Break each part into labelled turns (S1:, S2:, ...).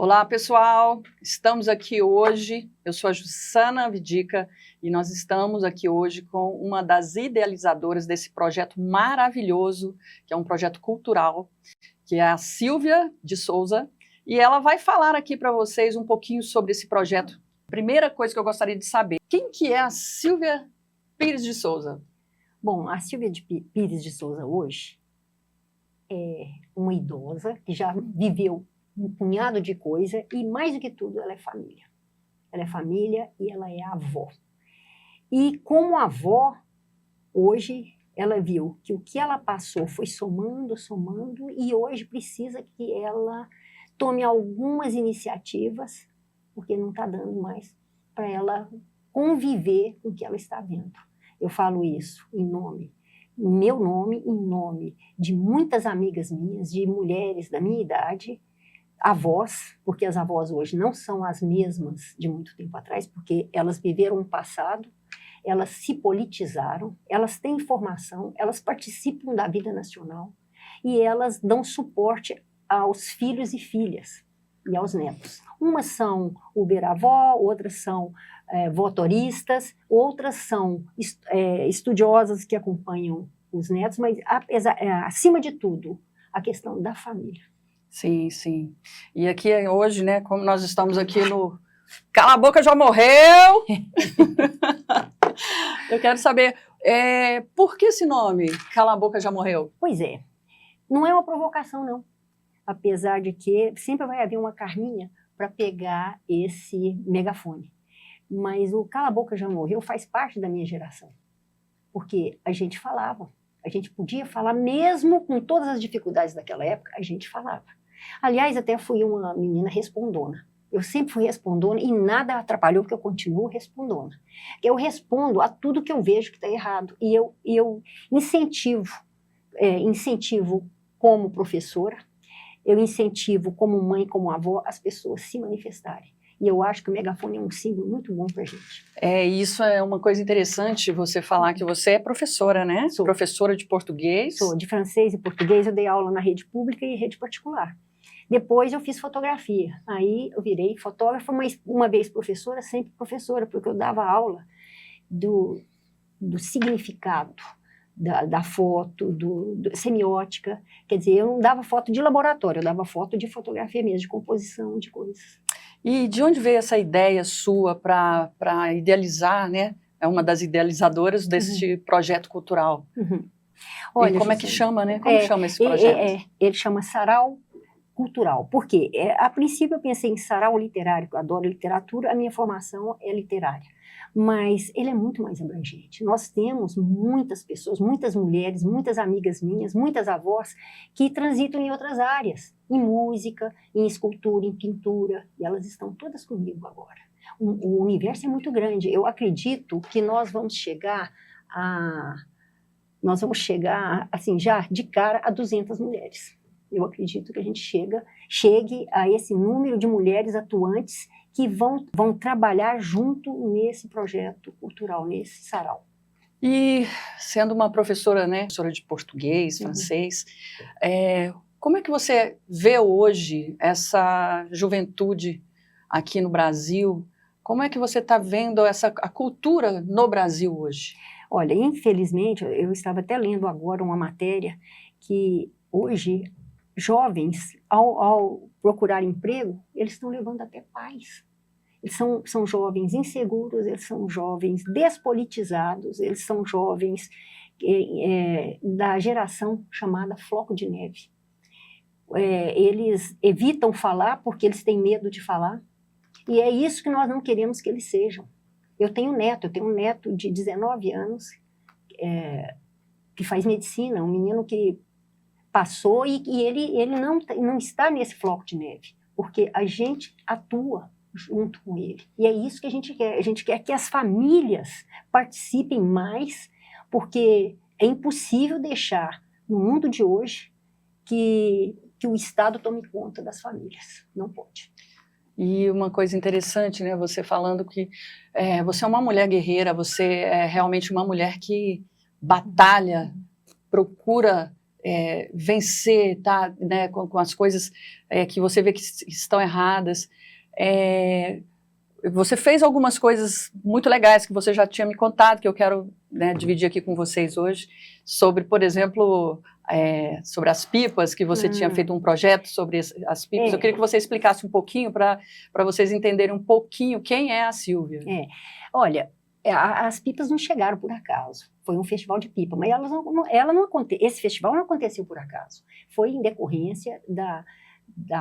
S1: Olá, pessoal! Estamos aqui hoje, eu sou a Jussana Vidica e nós estamos aqui hoje com uma das idealizadoras desse projeto maravilhoso, que é um projeto cultural, que é a Silvia de Souza, e ela vai falar aqui para vocês um pouquinho sobre esse projeto. Primeira coisa que eu gostaria de saber, quem que é a Silvia Pires de Souza?
S2: Bom, a Silvia Pires de Souza hoje é uma idosa que já viveu um punhado de coisa e, mais do que tudo, ela é família. Ela é família e ela é avó. E como avó, hoje ela viu que o que ela passou foi somando e hoje precisa que ela tome algumas iniciativas, porque não está dando mais para ela conviver com o que ela está vendo. Eu falo isso em meu nome, em nome de muitas amigas minhas, de mulheres da minha idade, avós, porque as avós hoje não são as mesmas de muito tempo atrás, porque elas viveram um passado, elas se politizaram, elas têm informação, elas participam da vida nacional e elas dão suporte aos filhos e filhas e aos netos. Umas são Uber-avó, outras são votoristas, outras são estudiosas que acompanham os netos, mas acima de tudo, a questão da família.
S1: Sim, sim. E aqui hoje, né, como nós estamos aqui no Cala a Boca Já Morreu, eu quero saber, por que esse nome, Cala a Boca Já Morreu?
S2: Pois é, não é uma provocação, não. Apesar de que sempre vai haver uma carninha para pegar esse megafone. Mas o Cala a Boca Já Morreu faz parte da minha geração. Porque a gente falava, a gente podia falar mesmo com todas as dificuldades daquela época, a gente falava. Aliás, até fui uma menina respondona. Eu sempre fui respondona e nada atrapalhou, porque eu continuo respondona. Eu respondo a tudo que eu vejo que está errado. E eu incentivo como professora, eu incentivo como mãe, como avó, as pessoas se manifestarem. E eu acho que o megafone é um símbolo muito bom para a gente.
S1: Isso é uma coisa interessante você falar que você é professora, né?
S2: Sou.
S1: Professora de português.
S2: Sou, de francês e português, eu dei aula na rede pública e rede particular. Depois eu fiz fotografia, aí eu virei fotógrafa, mas uma vez professora, sempre professora, porque eu dava aula do significado da foto, do semiótica, quer dizer, eu não dava foto de laboratório, eu dava foto de fotografia mesmo, de composição, de coisas.
S1: E de onde veio essa ideia sua para idealizar, né? É uma das idealizadoras deste projeto cultural.
S2: Olha,
S1: e como é que chama, né? Como chama esse projeto?
S2: Ele chama Sarau Cultural. Por quê? A princípio eu pensei em sarau literário, que eu adoro literatura, a minha formação é literária. Mas ele é muito mais abrangente. Nós temos muitas pessoas, muitas mulheres, muitas amigas minhas, muitas avós que transitam em outras áreas, em música, em escultura, em pintura, e elas estão todas comigo agora. O universo é muito grande. Eu acredito que nós vamos chegar assim, já de cara a 200 mulheres. Eu acredito que a gente chegue a esse número de mulheres atuantes que vão trabalhar junto nesse projeto cultural, nesse sarau.
S1: E sendo uma professora, né, professora de português, francês, como é que você vê hoje essa juventude aqui no Brasil? Como é que você está vendo a cultura no Brasil hoje?
S2: Olha, infelizmente, eu estava até lendo agora uma matéria que hoje jovens, ao procurar emprego, eles estão levando até pais. Eles são jovens inseguros, eles são jovens despolitizados, eles são jovens da geração chamada floco de neve. Eles evitam falar porque eles têm medo de falar, e é isso que nós não queremos que eles sejam. Eu tenho um neto de 19 anos que faz medicina, um menino que passou e ele não está nesse floco de neve, porque a gente atua junto com ele. E é isso que a gente quer. A gente quer que as famílias participem mais, porque é impossível deixar no mundo de hoje que o Estado tome conta das famílias. Não pode.
S1: E uma coisa interessante, né, você falando que você é uma mulher guerreira, você é realmente uma mulher que batalha, procura vencer, tá, né, com as coisas que você vê que estão erradas. Você fez algumas coisas muito legais que você já tinha me contado, que eu quero, né, dividir aqui com vocês hoje, sobre, por exemplo, sobre as pipas, que você tinha feito um projeto sobre as pipas. Eu queria que você explicasse um pouquinho para vocês entenderem um pouquinho quem é a Sílvia.
S2: Olha, as pipas não chegaram por acaso. Foi um festival de pipa, mas esse festival não aconteceu por acaso. Foi em decorrência da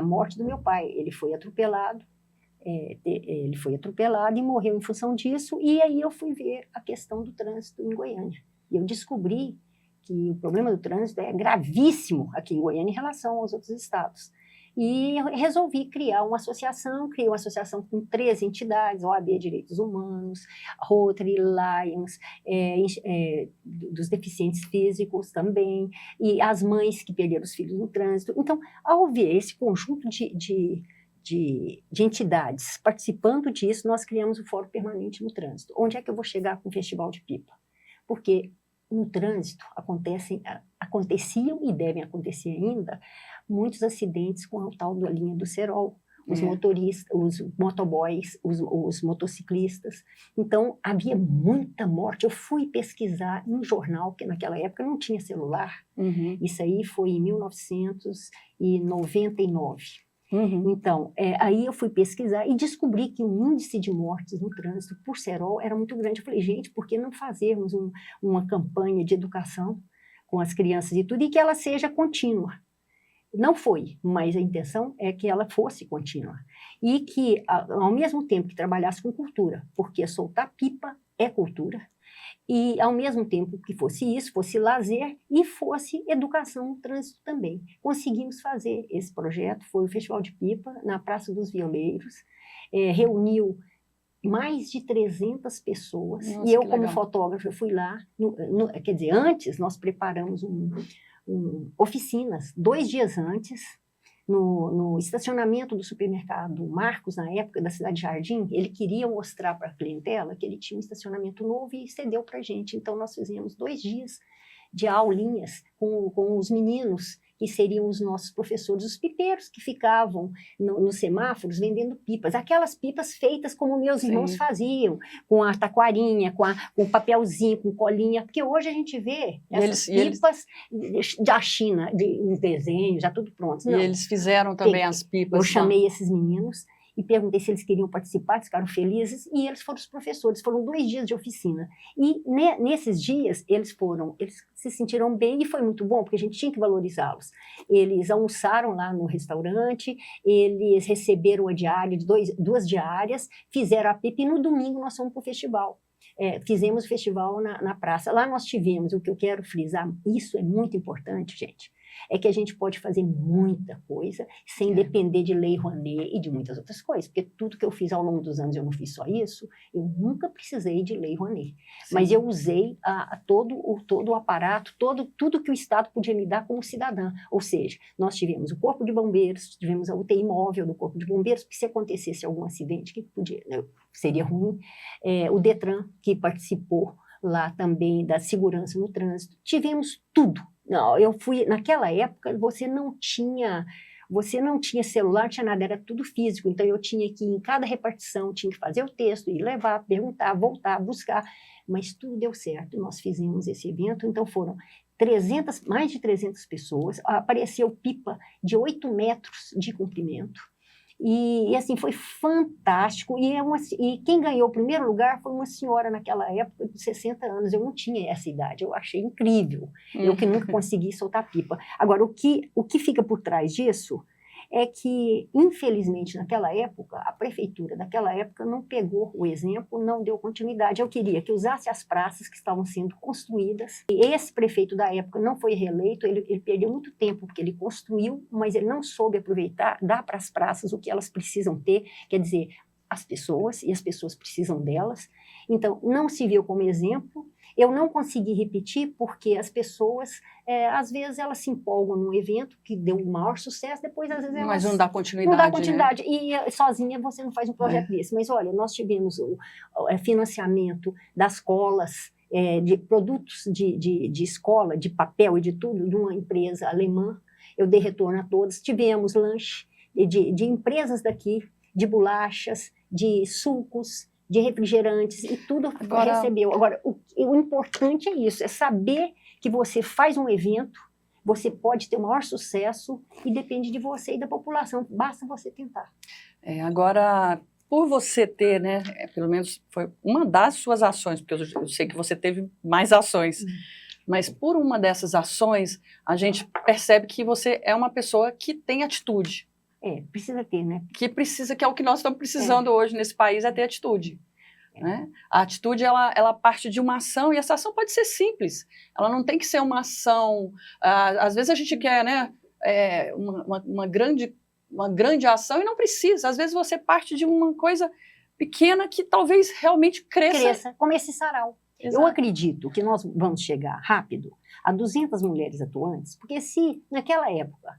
S2: morte do meu pai. Ele foi atropelado. E morreu em função disso, e aí eu fui ver a questão do trânsito em Goiânia. E eu descobri que o problema do trânsito é gravíssimo aqui em Goiânia em relação aos outros estados. E eu resolvi criei uma associação com 13 entidades, OAB Direitos Humanos, Rotary, Lions, dos deficientes físicos também, e as mães que perderam os filhos no trânsito. Então, ao ver esse conjunto de entidades participando disso, nós criamos o Fórum Permanente no Trânsito. Onde é que eu vou chegar com o Festival de Pipa? Porque no trânsito aconteciam e devem acontecer ainda muitos acidentes com a tal da linha do cerol, os motoristas, os motoboys, os motociclistas. Então, havia muita morte. Eu fui pesquisar em um jornal, que naquela época não tinha celular. Isso aí foi em 1999. Então, aí eu fui pesquisar e descobri que o índice de mortes no trânsito por cerol era muito grande. Eu falei, gente, por que não fazermos uma campanha de educação com as crianças e tudo, e que ela seja contínua? Não foi, mas a intenção é que ela fosse contínua. E que, ao mesmo tempo que trabalhasse com cultura, porque soltar pipa é cultura, e, ao mesmo tempo que fosse isso, fosse lazer e fosse educação no trânsito também. Conseguimos fazer esse projeto, foi o Festival de Pipa, na Praça dos Violeiros, reuniu mais de 300 pessoas.
S1: Nossa,
S2: e eu,
S1: como
S2: legal. Fotógrafa, fui lá, quer dizer, antes nós preparamos oficinas, 2 dias antes, no estacionamento do supermercado Marcos, na época da Cidade Jardim. Ele queria mostrar para a clientela que ele tinha um estacionamento novo e cedeu para a gente. Então, nós fizemos 2 dias de aulinhas com os meninos, que seriam os nossos professores, os pipeiros que ficavam nos semáforos vendendo pipas. Aquelas pipas feitas como meus irmãos faziam, com a taquarinha, com papelzinho, com colinha, porque hoje a gente vê essas pipas da China, uns desenhos, já tudo pronto.
S1: Não, e eles fizeram também as pipas.
S2: Eu chamei esses meninos e perguntei se eles queriam participar, eles ficaram felizes, e eles foram os professores. Foram 2 dias de oficina. E nesses dias, eles se sentiram bem, e foi muito bom, porque a gente tinha que valorizá-los. Eles almoçaram lá no restaurante, eles receberam a diária, 2 diárias, fizeram a pipa, e no domingo nós fomos para o festival. Fizemos o festival na praça. Lá nós tivemos, o que eu quero frisar, isso é muito importante, gente, é que a gente pode fazer muita coisa sem depender de Lei Rouanet e de muitas outras coisas, porque tudo que eu fiz ao longo dos anos, eu não fiz só isso, eu nunca precisei de Lei Rouanet. Sim. Mas eu usei todo o aparato, tudo que o Estado podia me dar como cidadã. Ou seja, nós tivemos o Corpo de Bombeiros, tivemos a UTI móvel do Corpo de Bombeiros, porque se acontecesse algum acidente, que podia, seria ruim, o Detran, que participou lá também da segurança no trânsito, tivemos tudo. Não, eu fui, naquela época, você não tinha celular, não tinha nada, era tudo físico. Então, eu tinha que ir em cada repartição, tinha que fazer o texto, ir levar, perguntar, voltar, buscar. Mas tudo deu certo, nós fizemos esse evento. Então, foram mais de 300 pessoas. Apareceu pipa de 8 metros de comprimento. E assim, foi fantástico. E quem ganhou o primeiro lugar foi uma senhora naquela época de 60 anos. Eu não tinha essa idade, eu achei incrível. Eu que nunca consegui soltar pipa. Agora, o que fica por trás disso é que, infelizmente, naquela época, a prefeitura daquela época não pegou o exemplo, não deu continuidade. Eu queria que usasse as praças que estavam sendo construídas. E esse prefeito da época não foi reeleito, ele perdeu muito tempo, porque ele construiu, mas ele não soube aproveitar, dar para as praças o que elas precisam ter, quer dizer, as pessoas, e as pessoas precisam delas. Então, não se viu como exemplo. Eu não consegui repetir porque as pessoas, às vezes, elas se empolgam num evento que deu um maior sucesso, depois, às vezes,
S1: mas não dá continuidade.
S2: Não dá continuidade. Né? E sozinha você não faz um projeto desse. Mas, olha, nós tivemos o financiamento das colas de produtos de escola, de papel e de tudo, de uma empresa alemã. Eu dei retorno a todas. Tivemos lanche de empresas daqui, de bolachas, de sucos, de refrigerantes, e tudo recebeu. Agora, o importante é isso, é saber que você faz um evento, você pode ter o maior sucesso e depende de você e da população, basta você tentar.
S1: Agora, por você ter, né, pelo menos foi uma das suas ações, porque eu sei que você teve mais ações, mas por uma dessas ações, a gente percebe que você é uma pessoa que tem atitude.
S2: Precisa ter, né?
S1: Que é o que nós estamos precisando hoje nesse país, é ter atitude. Né? A atitude, ela parte de uma ação, e essa ação pode ser simples. Ela não tem que ser uma ação... às vezes a gente quer, né, uma grande ação e não precisa. Às vezes você parte de uma coisa pequena que talvez realmente cresça.
S2: Como esse sarau. Exato. Eu acredito que nós vamos chegar rápido a 200 mulheres atuantes, porque se naquela época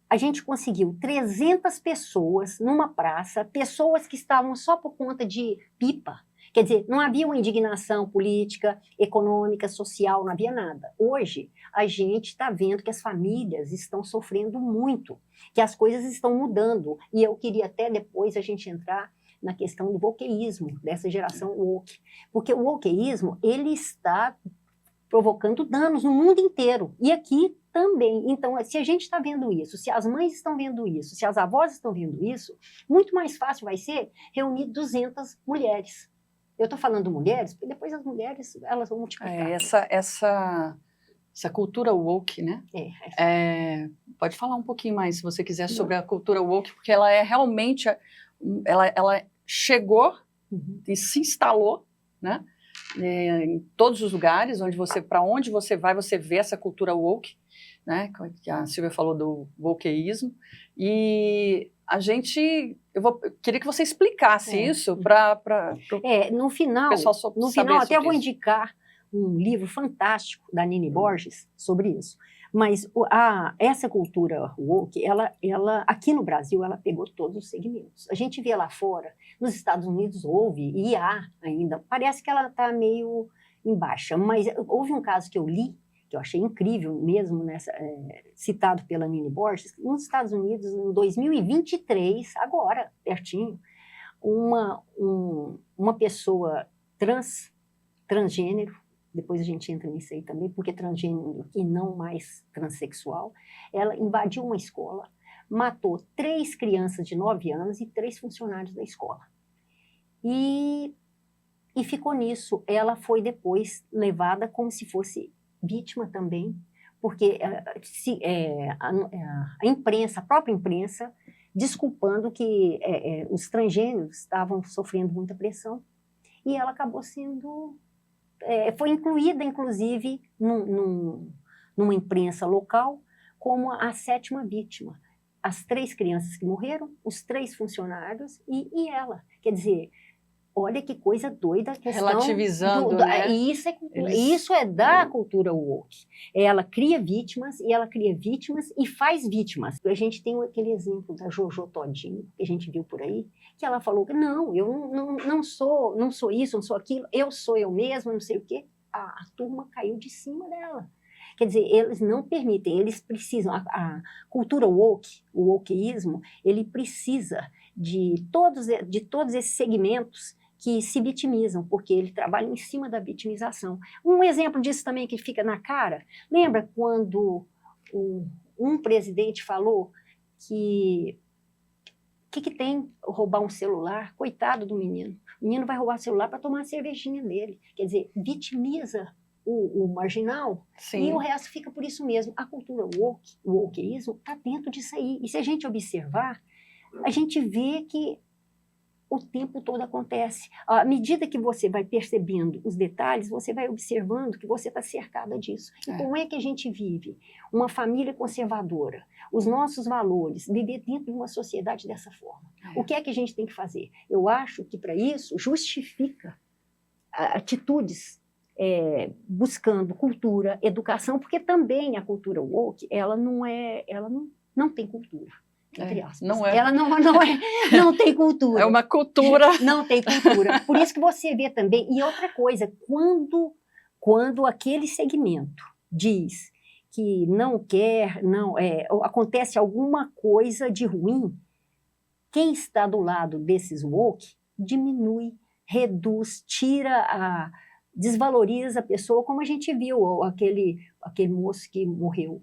S2: a gente conseguiu 300 pessoas numa praça, pessoas que estavam só por conta de pipa. Quer dizer, não havia uma indignação política, econômica, social, não havia nada. Hoje, a gente está vendo que as famílias estão sofrendo muito, que as coisas estão mudando. E eu queria até depois a gente entrar na questão do wokeísmo, dessa geração woke. Porque o wokeísmo, ele está provocando danos no mundo inteiro. E aqui também. Então, se a gente está vendo isso, se as mães estão vendo isso, se as avós estão vendo isso, muito mais fácil vai ser reunir 200 mulheres. Eu estou falando mulheres, porque depois as mulheres, elas vão multiplicar.
S1: Essa cultura woke, né? Pode falar um pouquinho mais, se você quiser, sobre a cultura woke, porque ela é realmente... Ela chegou e se instalou, né? Em todos os lugares, para onde você vai, você vê essa cultura woke, né? A Silvia falou do wokeísmo, e eu queria que você explicasse isso para
S2: no final,
S1: pessoal
S2: até eu vou indicar um livro fantástico da Nini Borges sobre isso. Mas essa cultura woke, ela, aqui no Brasil, ela pegou todos os segmentos. A gente vê lá fora, nos Estados Unidos houve, e há ainda, parece que ela está meio em baixa, mas houve um caso que eu li, que eu achei incrível mesmo, citado pela Nini Borges, nos Estados Unidos, em 2023, agora, pertinho, uma pessoa transgênero, depois a gente entra nisso aí também, porque transgênero e não mais transexual, ela invadiu uma escola, matou 3 crianças de 9 anos e 3 funcionários da escola. E ficou nisso. Ela foi depois levada como se fosse vítima também, porque a imprensa, a própria imprensa, desculpando que os transgêneros estavam sofrendo muita pressão, e ela acabou sendo... foi incluída, inclusive, numa imprensa local, como a 7ª vítima. As 3 crianças que morreram, os 3 funcionários e ela. Quer dizer, olha que coisa doida.
S1: Relativizando, né?
S2: Isso é da cultura woke. Ela cria vítimas e faz vítimas. A gente tem aquele exemplo da Jojo Todinho, que a gente viu por aí, que ela falou que não, eu não sou isso, não sou aquilo, eu sou eu mesma, não sei o quê. A turma caiu de cima dela. Quer dizer, eles não permitem, eles precisam, a cultura woke, o wokeísmo, ele precisa de todos esses segmentos que se vitimizam, porque ele trabalha em cima da vitimização. Um exemplo disso também que fica na cara, lembra quando um presidente falou que tem roubar um celular? Coitado do menino. O menino vai roubar o celular para tomar a cervejinha dele. Quer dizer, vitimiza o marginal. Sim. E o resto fica por isso mesmo. A cultura woke, o wokeísmo, está dentro disso aí. E se a gente observar, a gente vê que o tempo todo acontece. À medida que você vai percebendo os detalhes, você vai observando que você está cercada disso. E como é que a gente vive? Uma família conservadora, os nossos valores, viver dentro de uma sociedade dessa forma. O que é que a gente tem que fazer? Eu acho que, para isso, justifica atitudes buscando cultura, educação, porque também a cultura woke, ela não tem cultura. Entre aspas.
S1: Não é.
S2: Ela não tem cultura.
S1: É uma cultura.
S2: Não tem cultura. Por isso que você vê também. E outra coisa, quando quando aquele segmento diz que não quer, não acontece alguma coisa de ruim, quem está do lado desses woke diminui, reduz, desvaloriza a pessoa, como a gente viu aquele moço que morreu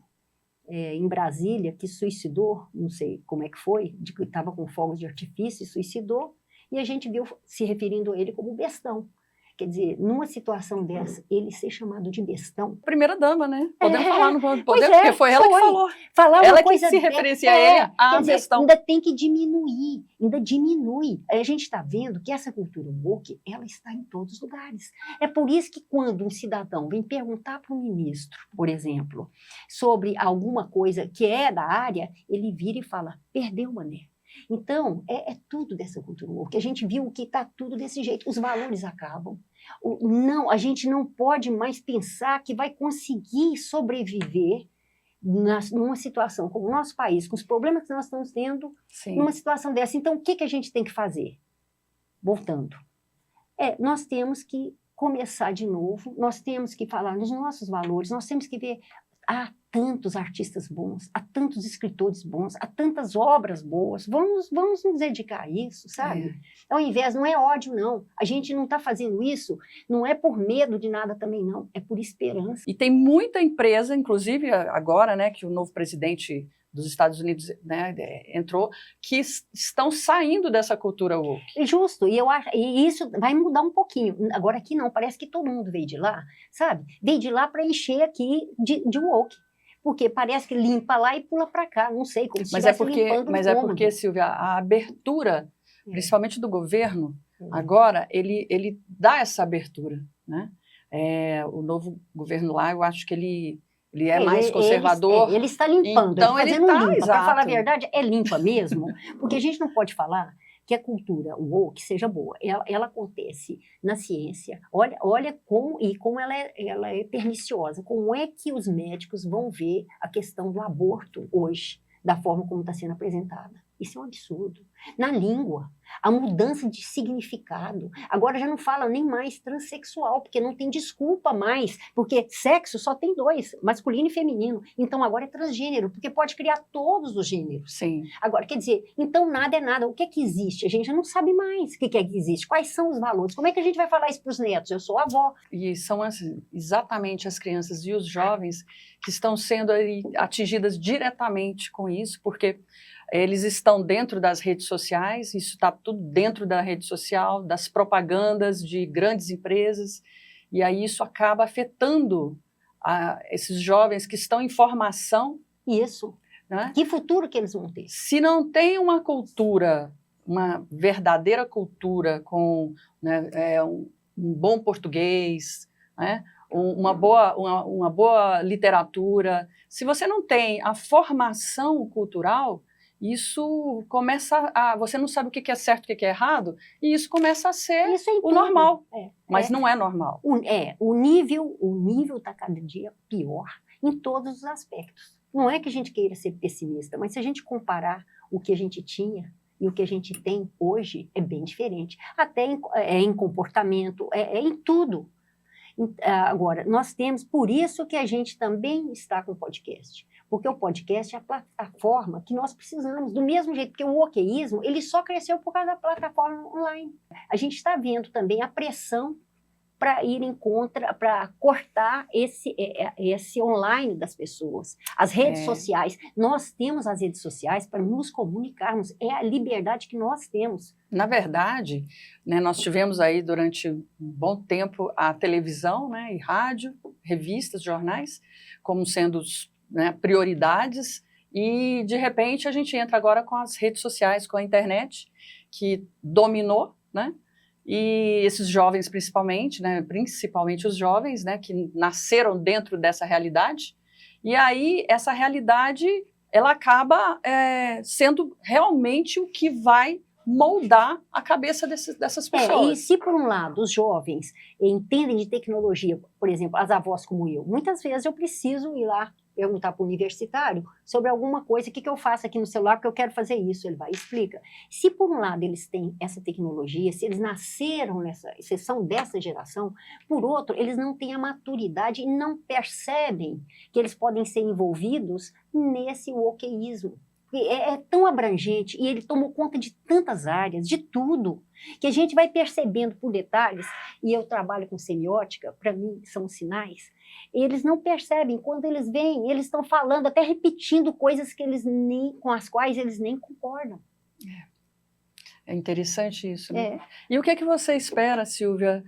S2: em Brasília, que suicidou, não sei como é que foi, que estava com fogos de artifício e suicidou, e a gente viu se referindo a ele como bestão. Quer dizer, numa situação dessa, ele ser chamado de bestão.
S1: Primeira dama, né? Podemos falar, não podemos,
S2: Pois
S1: porque foi ela que falou.
S2: Falar
S1: ela
S2: uma coisa
S1: que se referencia a ele, a bestão.
S2: Ainda tem que diminuir, ainda diminui. A gente está vendo que essa cultura woke, ela está em todos os lugares. É por isso que quando um cidadão vem perguntar para um ministro, por exemplo, sobre alguma coisa que é da área, ele vira e fala, perdeu, mané. Então, é tudo dessa cultura woke. A gente viu que está tudo desse jeito. Os valores acabam. Não, a gente não pode mais pensar que vai conseguir sobreviver numa situação como o nosso país, com os problemas que nós estamos tendo, Sim. numa situação dessa. Então, o que a gente tem que fazer? Voltando. Nós temos que começar de novo, nós temos que falar nos nossos valores, nós temos que ver... Há tantos artistas bons, há tantos escritores bons, há tantas obras boas. Vamos nos dedicar a isso, sabe? Ao invés, não é ódio, não. A gente não está fazendo isso, não é por medo de nada também, não. É por esperança.
S1: E tem muita empresa, inclusive agora, né, que o novo presidente dos Estados Unidos, né, entrou, que estão saindo dessa cultura woke.
S2: Justo, e isso vai mudar um pouquinho. Agora aqui não, parece que todo mundo veio de lá, sabe? Veio de lá para encher aqui de woke. Porque parece que limpa lá e pula para cá, não sei, como se estivesse limpando
S1: Mas é porque, Silvia, a abertura, principalmente do governo, agora, ele dá essa abertura, né? O novo governo lá, eu acho que ele é mais conservador.
S2: Ele está limpando,
S1: então ele está limpa.
S2: Para falar a verdade, é limpa mesmo, porque a gente não pode falar que a cultura woke seja boa. Ela acontece na ciência. Olha como ela é perniciosa. Como é que os médicos vão ver a questão do aborto hoje, da forma como está sendo apresentada? Isso é um absurdo. Na língua, a mudança de significado. Agora já não fala nem mais transexual, porque não tem desculpa mais, porque sexo só tem dois, masculino e feminino. Então agora é transgênero, porque pode criar todos os gêneros.
S1: Sim.
S2: Agora, quer dizer, então nada é nada. O que é que existe? A gente já não sabe mais o que é que existe. Quais são os valores? Como é que a gente vai falar isso para os netos? Eu sou avó.
S1: E são exatamente as crianças e os jovens que estão sendo aí atingidas diretamente com isso, porque eles estão dentro das redes sociais, isso está tudo dentro da rede social, das propagandas de grandes empresas, e aí isso acaba afetando esses jovens que estão em formação.
S2: Isso. Né? Que futuro que eles vão ter?
S1: Se não tem uma cultura, uma verdadeira cultura com, né, um bom português, né, uma boa literatura, se você não tem a formação cultural, isso começa você não sabe o que é certo, o que é errado, e isso começa a ser o normal. Mas não é normal.
S2: O nível está cada dia pior em todos os aspectos. Não é que a gente queira ser pessimista, mas se a gente comparar o que a gente tinha e o que a gente tem hoje, é bem diferente. Até em comportamento, em tudo. Agora, nós temos, por isso que a gente também está com o podcast. Porque o podcast é a plataforma que nós precisamos, do mesmo jeito que o wokeísmo, ele só cresceu por causa da plataforma online. A gente está vendo também a pressão para ir em contra, para cortar esse online das pessoas. As redes sociais, nós temos as redes sociais para nos comunicarmos, é a liberdade que nós temos.
S1: Na verdade, né, nós tivemos aí durante um bom tempo a televisão, né, e rádio, revistas, jornais, como sendo prioridades, e de repente a gente entra agora com as redes sociais, com a internet, que dominou, né? E esses jovens principalmente os jovens, né, que nasceram dentro dessa realidade, e aí essa realidade ela acaba sendo realmente o que vai moldar a cabeça dessas pessoas.
S2: E se por um lado os jovens entendem de tecnologia, por exemplo, as avós como eu, muitas vezes eu preciso ir lá perguntar para o universitário sobre alguma coisa, o que eu faço aqui no celular, porque eu quero fazer isso, ele vai e explica. Se por um lado eles têm essa tecnologia, se eles nasceram se são dessa geração, por outro, eles não têm a maturidade e não percebem que eles podem ser envolvidos nesse wokeísmo. É tão abrangente e ele tomou conta de tantas áreas, de tudo, que a gente vai percebendo por detalhes, e eu trabalho com semiótica, para mim são sinais, eles não percebem, quando eles vêm, eles estão falando, até repetindo coisas que com as quais eles nem concordam.
S1: É interessante isso, né?
S2: É.
S1: E o que é que você espera, Silvia,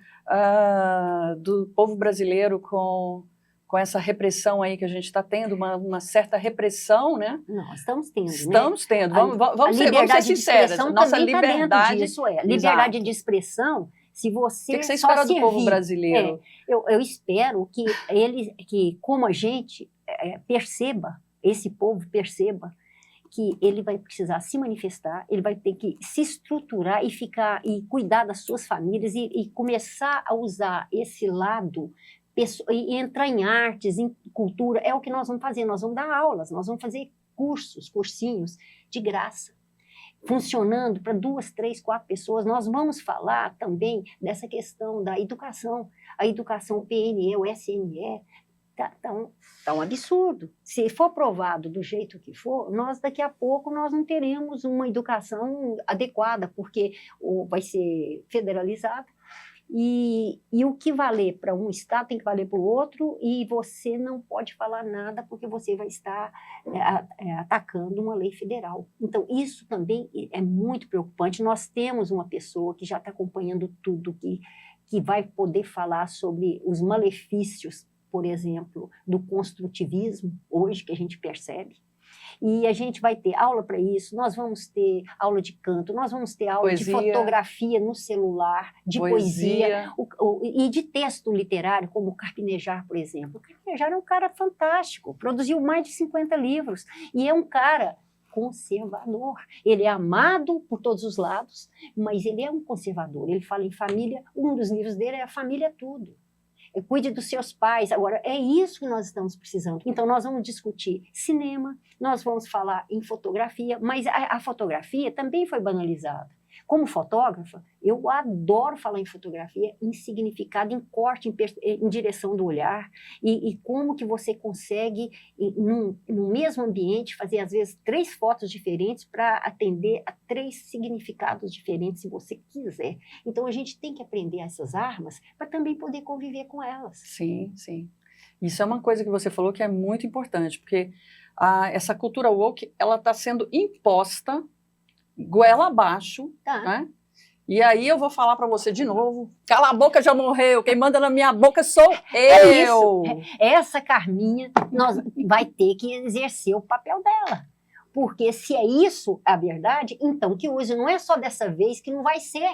S1: do povo brasileiro com essa repressão aí que a gente está tendo, uma certa repressão, né?
S2: Não, estamos tendo,
S1: Estamos tendo. Vamos ser sinceras. Nossa liberdade
S2: disso liberdade de expressão, se você
S1: o que você espera do povo brasileiro?
S2: Eu espero que como a gente perceba, esse povo perceba que ele vai precisar se manifestar, ele vai ter que se estruturar e cuidar das suas famílias e começar a usar esse lado e entrar em artes, em cultura. É o que nós vamos fazer, nós vamos dar aulas, nós vamos fazer cursinhos de graça, funcionando para 2, 3, 4 pessoas. Nós vamos falar também dessa questão da educação, a educação PNE, o SNE, tá um absurdo. Se for aprovado do jeito que for, daqui a pouco nós não teremos uma educação adequada, porque vai ser federalizado, e o que valer para um estado tem que valer para o outro, e você não pode falar nada porque você vai estar atacando uma lei federal. Então, isso também é muito preocupante. Nós temos uma pessoa que já está acompanhando tudo, que vai poder falar sobre os malefícios, por exemplo, do construtivismo, hoje, que a gente percebe. E a gente vai ter aula para isso, nós vamos ter aula de canto, nós vamos ter aula de fotografia no celular, de poesia e de texto literário, como o Carpinejar, por exemplo. O Carpinejar é um cara fantástico, produziu mais de 50 livros, e é um cara conservador. Ele é amado por todos os lados, mas ele é um conservador. Ele fala em família, um dos livros dele é A Família é Tudo. Cuide dos seus pais. Agora, é isso que nós estamos precisando. Então, nós vamos discutir cinema, nós vamos falar em fotografia, mas a fotografia também foi banalizada. Como fotógrafa, eu adoro falar em fotografia, em significado, em corte, em direção do olhar, e como que você consegue, no mesmo ambiente, fazer, às vezes, 3 fotos diferentes para atender a 3 significados diferentes, se você quiser. Então, a gente tem que aprender essas armas para também poder conviver com elas.
S1: Sim, sim. Isso é uma coisa que você falou que é muito importante, porque essa cultura woke, ela está sendo imposta goela abaixo, né? E aí eu vou falar para você de novo, cala a boca, já morreu, quem manda na minha boca sou eu.
S2: Essa Carminha vai ter que exercer o papel dela, porque se é isso a verdade, então que use, não é só dessa vez que não vai ser,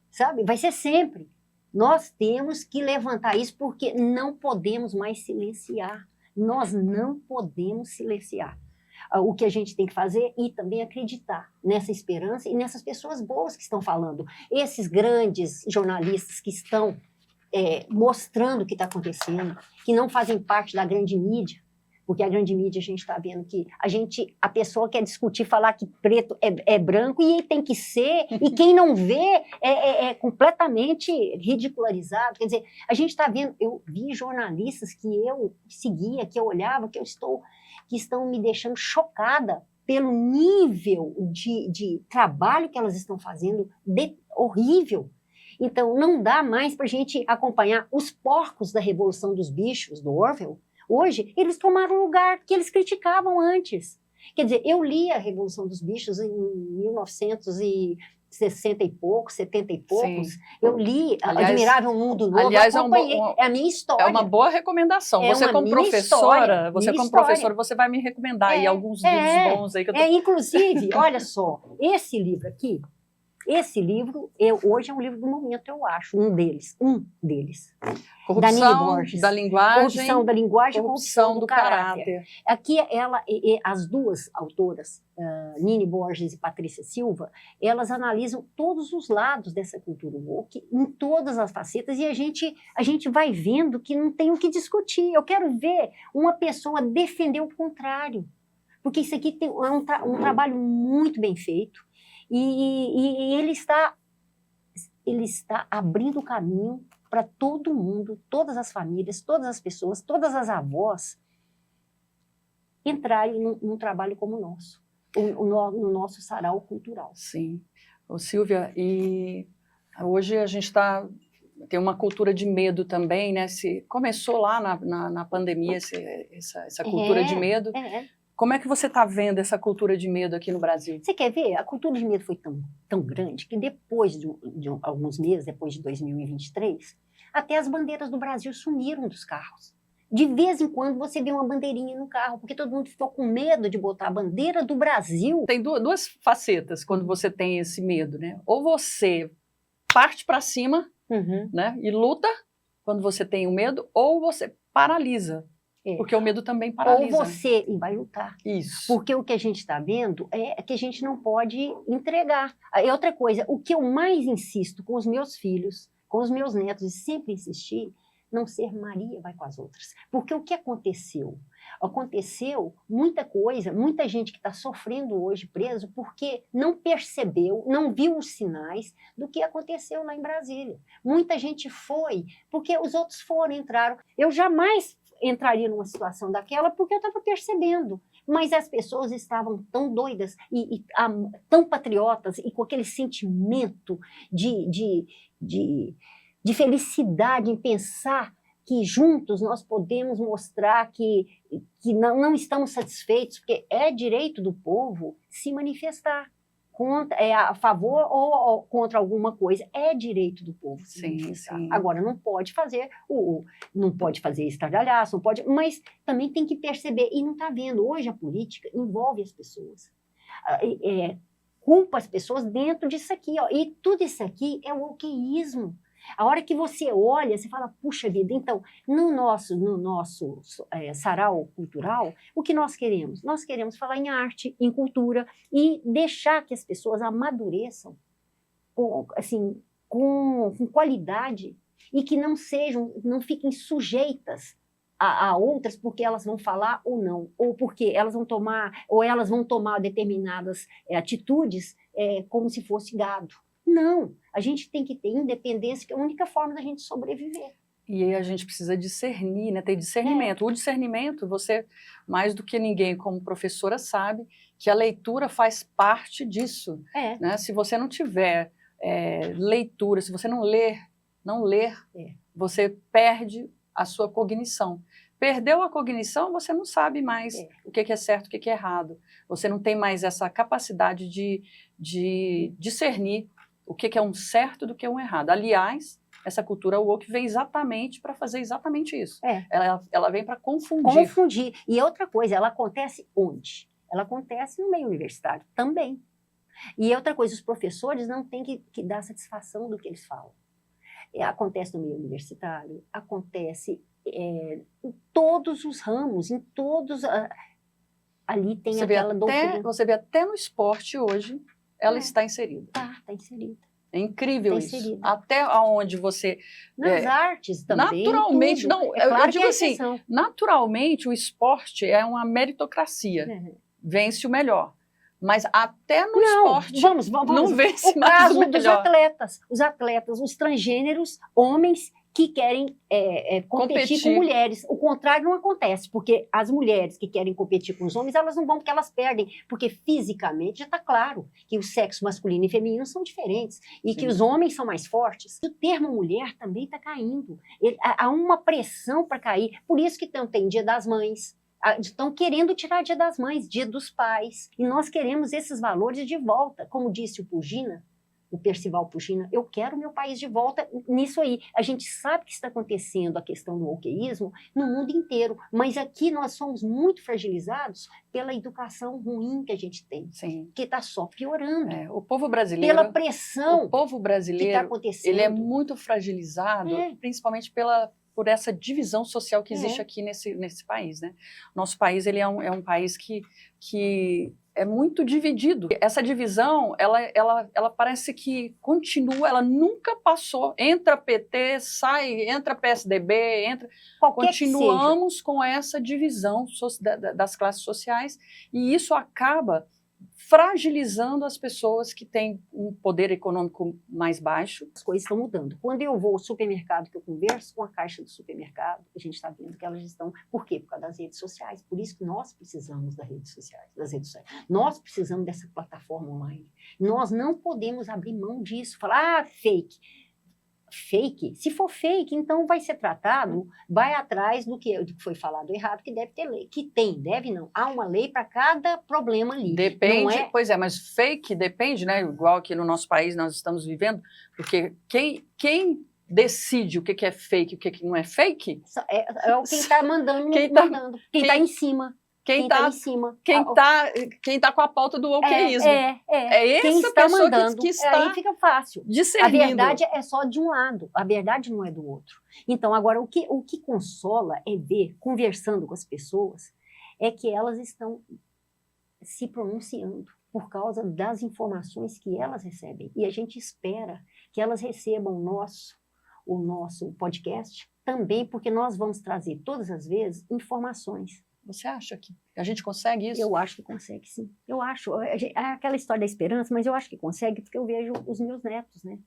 S2: sabe? Vai ser sempre. Nós temos que levantar isso, porque não podemos mais silenciar, nós não podemos silenciar. O que a gente tem que fazer e também acreditar nessa esperança e nessas pessoas boas que estão falando. Esses grandes jornalistas que estão mostrando o que está acontecendo, que não fazem parte da grande mídia, porque a grande mídia a gente está vendo que a pessoa quer discutir, falar que preto é branco e tem que ser, e quem não vê é completamente ridicularizado. Quer dizer, a gente está vendo, eu vi jornalistas que eu seguia, que eu olhava, que estão me deixando chocada pelo nível de trabalho que elas estão fazendo, horrível. Então, não dá mais para a gente acompanhar os porcos da Revolução dos Bichos, do Orwell. Hoje, eles tomaram o lugar que eles criticavam antes. Quer dizer, eu li a Revolução dos Bichos em 1960 e poucos, 70 e poucos. Sim. Eu li Admirável Mundo Novo,
S1: aliás,
S2: é a minha história.
S1: É uma boa recomendação. Você como professora, você vai me recomendar aí alguns livros bons aí que eu tô...
S2: Inclusive, olha só, esse livro aqui, Esse livro, hoje é um livro do momento, eu acho, um deles.
S1: Corrupção
S2: da Nini Borges.
S1: da linguagem,
S2: Corrupção da linguagem, corrupção do caráter. Aqui, as duas autoras, Nini Borges e Patrícia Silva, elas analisam todos os lados dessa cultura woke, em todas as facetas, e a gente vai vendo que não tem o que discutir. Eu quero ver uma pessoa defender o contrário, porque isso aqui é um trabalho muito bem feito, e ele está abrindo o caminho para todo mundo, todas as famílias, todas as pessoas, todas as avós entrarem num trabalho como o nosso, no nosso sarau cultural.
S1: Sim. Ô, Silvia, e hoje a gente tem uma cultura de medo também, né? Começou lá na pandemia essa cultura de medo. Como é que você está vendo essa cultura de medo aqui no Brasil?
S2: Você quer ver? A cultura de medo foi tão grande que depois de alguns meses, depois de 2023, até as bandeiras do Brasil sumiram dos carros. De vez em quando você vê uma bandeirinha no carro, porque todo mundo ficou com medo de botar a bandeira do Brasil.
S1: Tem duas facetas quando você tem esse medo, né? Ou você parte para cima, né, e luta quando você tem o medo, ou você paralisa. Porque o medo também paralisa.
S2: Ou você vai lutar.
S1: Isso.
S2: Porque o que a gente está vendo é que a gente não pode entregar. E outra coisa, o que eu mais insisto com os meus filhos, com os meus netos, e sempre insisti, não ser Maria vai com as outras. Porque o que aconteceu? Aconteceu muita coisa, muita gente que está sofrendo hoje preso porque não percebeu, não viu os sinais do que aconteceu lá em Brasília. Muita gente foi porque os outros entraram. Eu jamais entraria numa situação daquela porque eu estava percebendo, mas as pessoas estavam tão doidas e tão patriotas e com aquele sentimento de felicidade em pensar que juntos nós podemos mostrar que não estamos satisfeitos, porque é direito do povo se manifestar. A favor ou contra alguma coisa, é direito do povo.
S1: Sim.
S2: Agora, não pode fazer estardalhaço, mas também tem que perceber, e não está vendo, hoje a política envolve as pessoas, culpa as pessoas dentro disso aqui, ó, e tudo isso aqui é o wokeísmo. A hora que você olha, você fala, puxa vida, então, no nosso sarau cultural, o que nós queremos? Nós queremos falar em arte, em cultura, e deixar que as pessoas amadureçam com qualidade e que não fiquem sujeitas a outras porque elas vão falar ou não, ou porque elas vão tomar determinadas atitudes como se fosse gado. Não, a gente tem que ter independência, que é a única forma da gente sobreviver.
S1: E aí a gente precisa discernir, né? Ter discernimento. O discernimento, você, mais do que ninguém, como professora, sabe que a leitura faz parte disso. Né? Se você não tiver leitura, se você não ler, você perde a sua cognição. Perdeu a cognição, você não sabe mais o que é certo, o que é errado. Você não tem mais essa capacidade de discernir o que é um certo do que é um errado. Aliás, essa cultura woke vem exatamente para fazer exatamente isso. Ela vem para confundir.
S2: E outra coisa, ela acontece onde? Ela acontece no meio universitário também. E outra coisa, os professores não têm que dar satisfação do que eles falam. Acontece no meio universitário, acontece em todos os ramos, em todos... Ali tem aquela doutrina.
S1: Você vê até no esporte hoje, ela está inserida.
S2: Está inserida.
S1: É incrível isso. Até onde você...
S2: Nas artes também.
S1: Naturalmente, não,
S2: claro
S1: eu digo assim, naturalmente o esporte é uma meritocracia. Vence o melhor. Mas até no esporte
S2: vamos,
S1: não vence
S2: o
S1: mais
S2: caso
S1: o melhor.
S2: Os atletas, os transgêneros, homens que querem competir com mulheres. O contrário não acontece, porque as mulheres que querem competir com os homens, elas não vão porque elas perdem, porque fisicamente já está claro que o sexo masculino e feminino são diferentes e que os homens são mais fortes. O termo mulher também está caindo. Há uma pressão para cair, por isso que tem Dia das Mães. Estão querendo tirar Dia das Mães, Dia dos Pais, e nós queremos esses valores de volta, como disse o Pugina, o Percival Pugina, eu quero meu país de volta nisso aí. A gente sabe que está acontecendo a questão do wokeísmo no mundo inteiro, mas aqui nós somos muito fragilizados pela educação ruim que a gente tem,
S1: Sim.
S2: que está só piorando.
S1: O povo brasileiro,
S2: pela pressão
S1: o povo
S2: que
S1: brasileiro,
S2: está acontecendo.
S1: ele é muito fragilizado, principalmente por essa divisão social que existe aqui nesse país, né? Nosso país, ele é um país que é muito dividido. Essa divisão, ela parece que continua, ela nunca passou. Entra PT, sai, entra PSDB, entra... Continuamos com essa divisão das classes sociais, e isso acaba fragilizando as pessoas que têm um poder econômico mais baixo.
S2: As coisas estão mudando. Quando eu vou ao supermercado, que eu converso com a caixa do supermercado, a gente está vendo que elas estão... Por quê? Por causa das redes sociais. Por isso que nós precisamos das redes sociais. Nós precisamos dessa plataforma online. Nós não podemos abrir mão disso. Falar, fake. Fake? Se for fake, então vai ser tratado, vai atrás do que foi falado errado, que deve ter lei. Que tem, deve não. Há uma lei para cada problema ali.
S1: Depende, pois é, mas fake depende, né? Igual que no nosso país nós estamos vivendo, porque quem decide o que é fake e o que não é fake?
S2: É quem está mandando, quem está em cima. Quem está em cima.
S1: Quem tá com a pauta do wokeísmo. É
S2: quem
S1: essa
S2: está
S1: pessoa
S2: mandando,
S1: que está
S2: aí fica fácil.
S1: discernindo.
S2: A verdade é só de um lado, a verdade não é do outro. Então, agora, o que consola é ver, conversando com as pessoas, é que elas estão se pronunciando por causa das informações que elas recebem. E a gente espera que elas recebam o nosso podcast também, porque nós vamos trazer, todas as vezes, informações.
S1: Você acha que a gente consegue isso?
S2: Eu acho que consegue, sim. Eu acho. É aquela história da esperança, mas eu acho que consegue porque eu vejo os meus netos, né?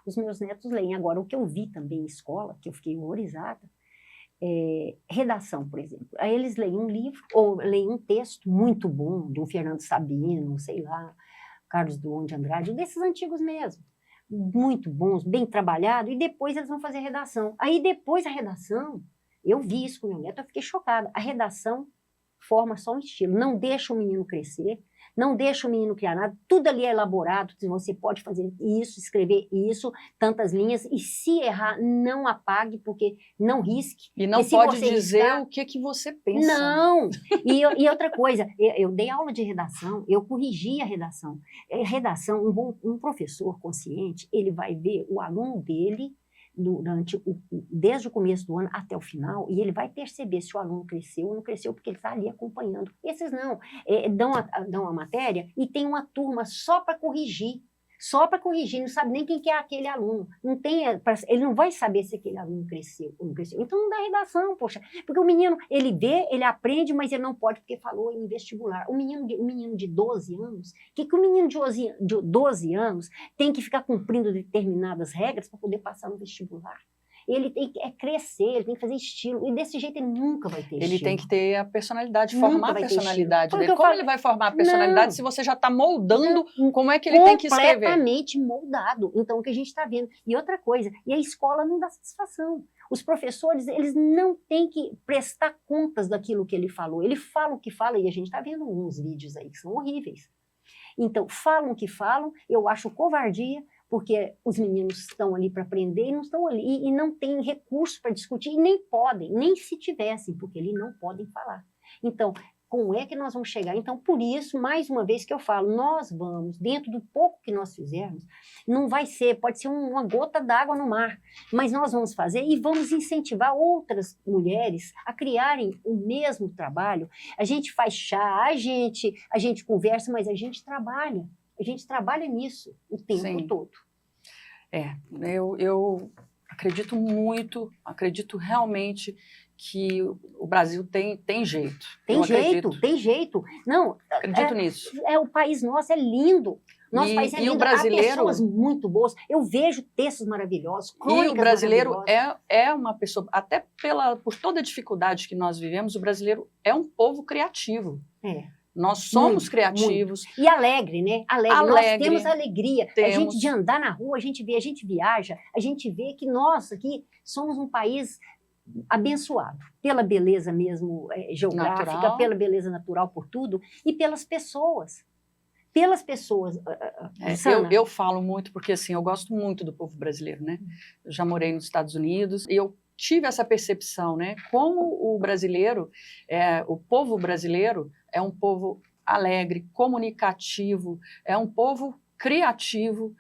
S2: Os meus netos leem. Agora, o que eu vi também em escola, que eu fiquei horrorizada, redação, por exemplo. Aí eles leem um livro, ou leem um texto muito bom, do Fernando Sabino, sei lá, Carlos Drummond de Andrade, desses antigos mesmo. Muito bons, bem trabalhado, e depois eles vão fazer redação. Aí depois a redação... Eu vi isso com meu neto, eu fiquei chocada. A redação forma só um estilo, não deixa o menino crescer, não deixa o menino criar nada, tudo ali é elaborado, você pode fazer isso, escrever isso, tantas linhas, e se errar, não apague, porque não risque.
S1: E não pode dizer o que você pensa.
S2: Não! E outra coisa, eu dei aula de redação, eu corrigi a redação. Um professor consciente, ele vai ver o aluno dele, desde o começo do ano até o final, e ele vai perceber se o aluno cresceu ou não cresceu, porque ele está ali acompanhando. Esses não, dão a matéria e tem uma turma só para corrigir, não sabe nem quem que é aquele aluno, ele não vai saber se aquele aluno cresceu ou não cresceu. Então não dá redação, poxa, porque o menino, ele vê, ele aprende, mas ele não pode porque falou em vestibular. O menino de 12 anos, que o menino de 12 anos tem que ficar cumprindo determinadas regras para poder passar no vestibular? Ele tem que crescer, ele tem que fazer estilo, e desse jeito ele nunca vai ter estilo.
S1: Ele tem que ter a personalidade, formar a personalidade dele. Como ele vai formar a personalidade se você já está moldando como é que ele tem que escrever?
S2: Completamente moldado. Então, o que a gente está vendo. E outra coisa, e a escola não dá satisfação. Os professores, eles não têm que prestar contas daquilo que ele falou. Ele fala o que fala, e a gente está vendo uns vídeos aí que são horríveis. Então, falam o que falam, eu acho covardia, porque os meninos estão ali para aprender e não estão ali, e não têm recurso para discutir, e nem podem, nem se tivessem, porque eles não podem falar. Então, como é que nós vamos chegar? Então, por isso, mais uma vez que eu falo, nós vamos, dentro do pouco que nós fizermos, não vai ser, pode ser uma gota d'água no mar, mas nós vamos fazer e vamos incentivar outras mulheres a criarem o mesmo trabalho. A gente faz chá, a gente conversa, mas a gente trabalha nisso o tempo todo.
S1: Eu acredito realmente que o Brasil tem jeito.
S2: Tem jeito. Não,
S1: acredito nisso.
S2: O país nosso é lindo. Nosso país é lindo.
S1: O brasileiro,
S2: há pessoas muito boas. Eu vejo textos maravilhosos,
S1: crônicas. E o brasileiro é uma pessoa, até por toda a dificuldade que nós vivemos, o brasileiro é um povo criativo. Nós somos criativos.
S2: Muito. E alegre, né? Nós temos alegria. A gente de andar na rua, a gente viaja, a gente vê que nós aqui somos um país abençoado pela beleza mesmo geográfica, natural. Pela beleza natural, por tudo, e pelas pessoas. pelas pessoas.
S1: Eu falo muito porque assim, eu gosto muito do povo brasileiro, né? Eu já morei nos Estados Unidos e eu tive essa percepção, né? Como o brasileiro, o povo brasileiro é um povo alegre, comunicativo, é um povo criativo,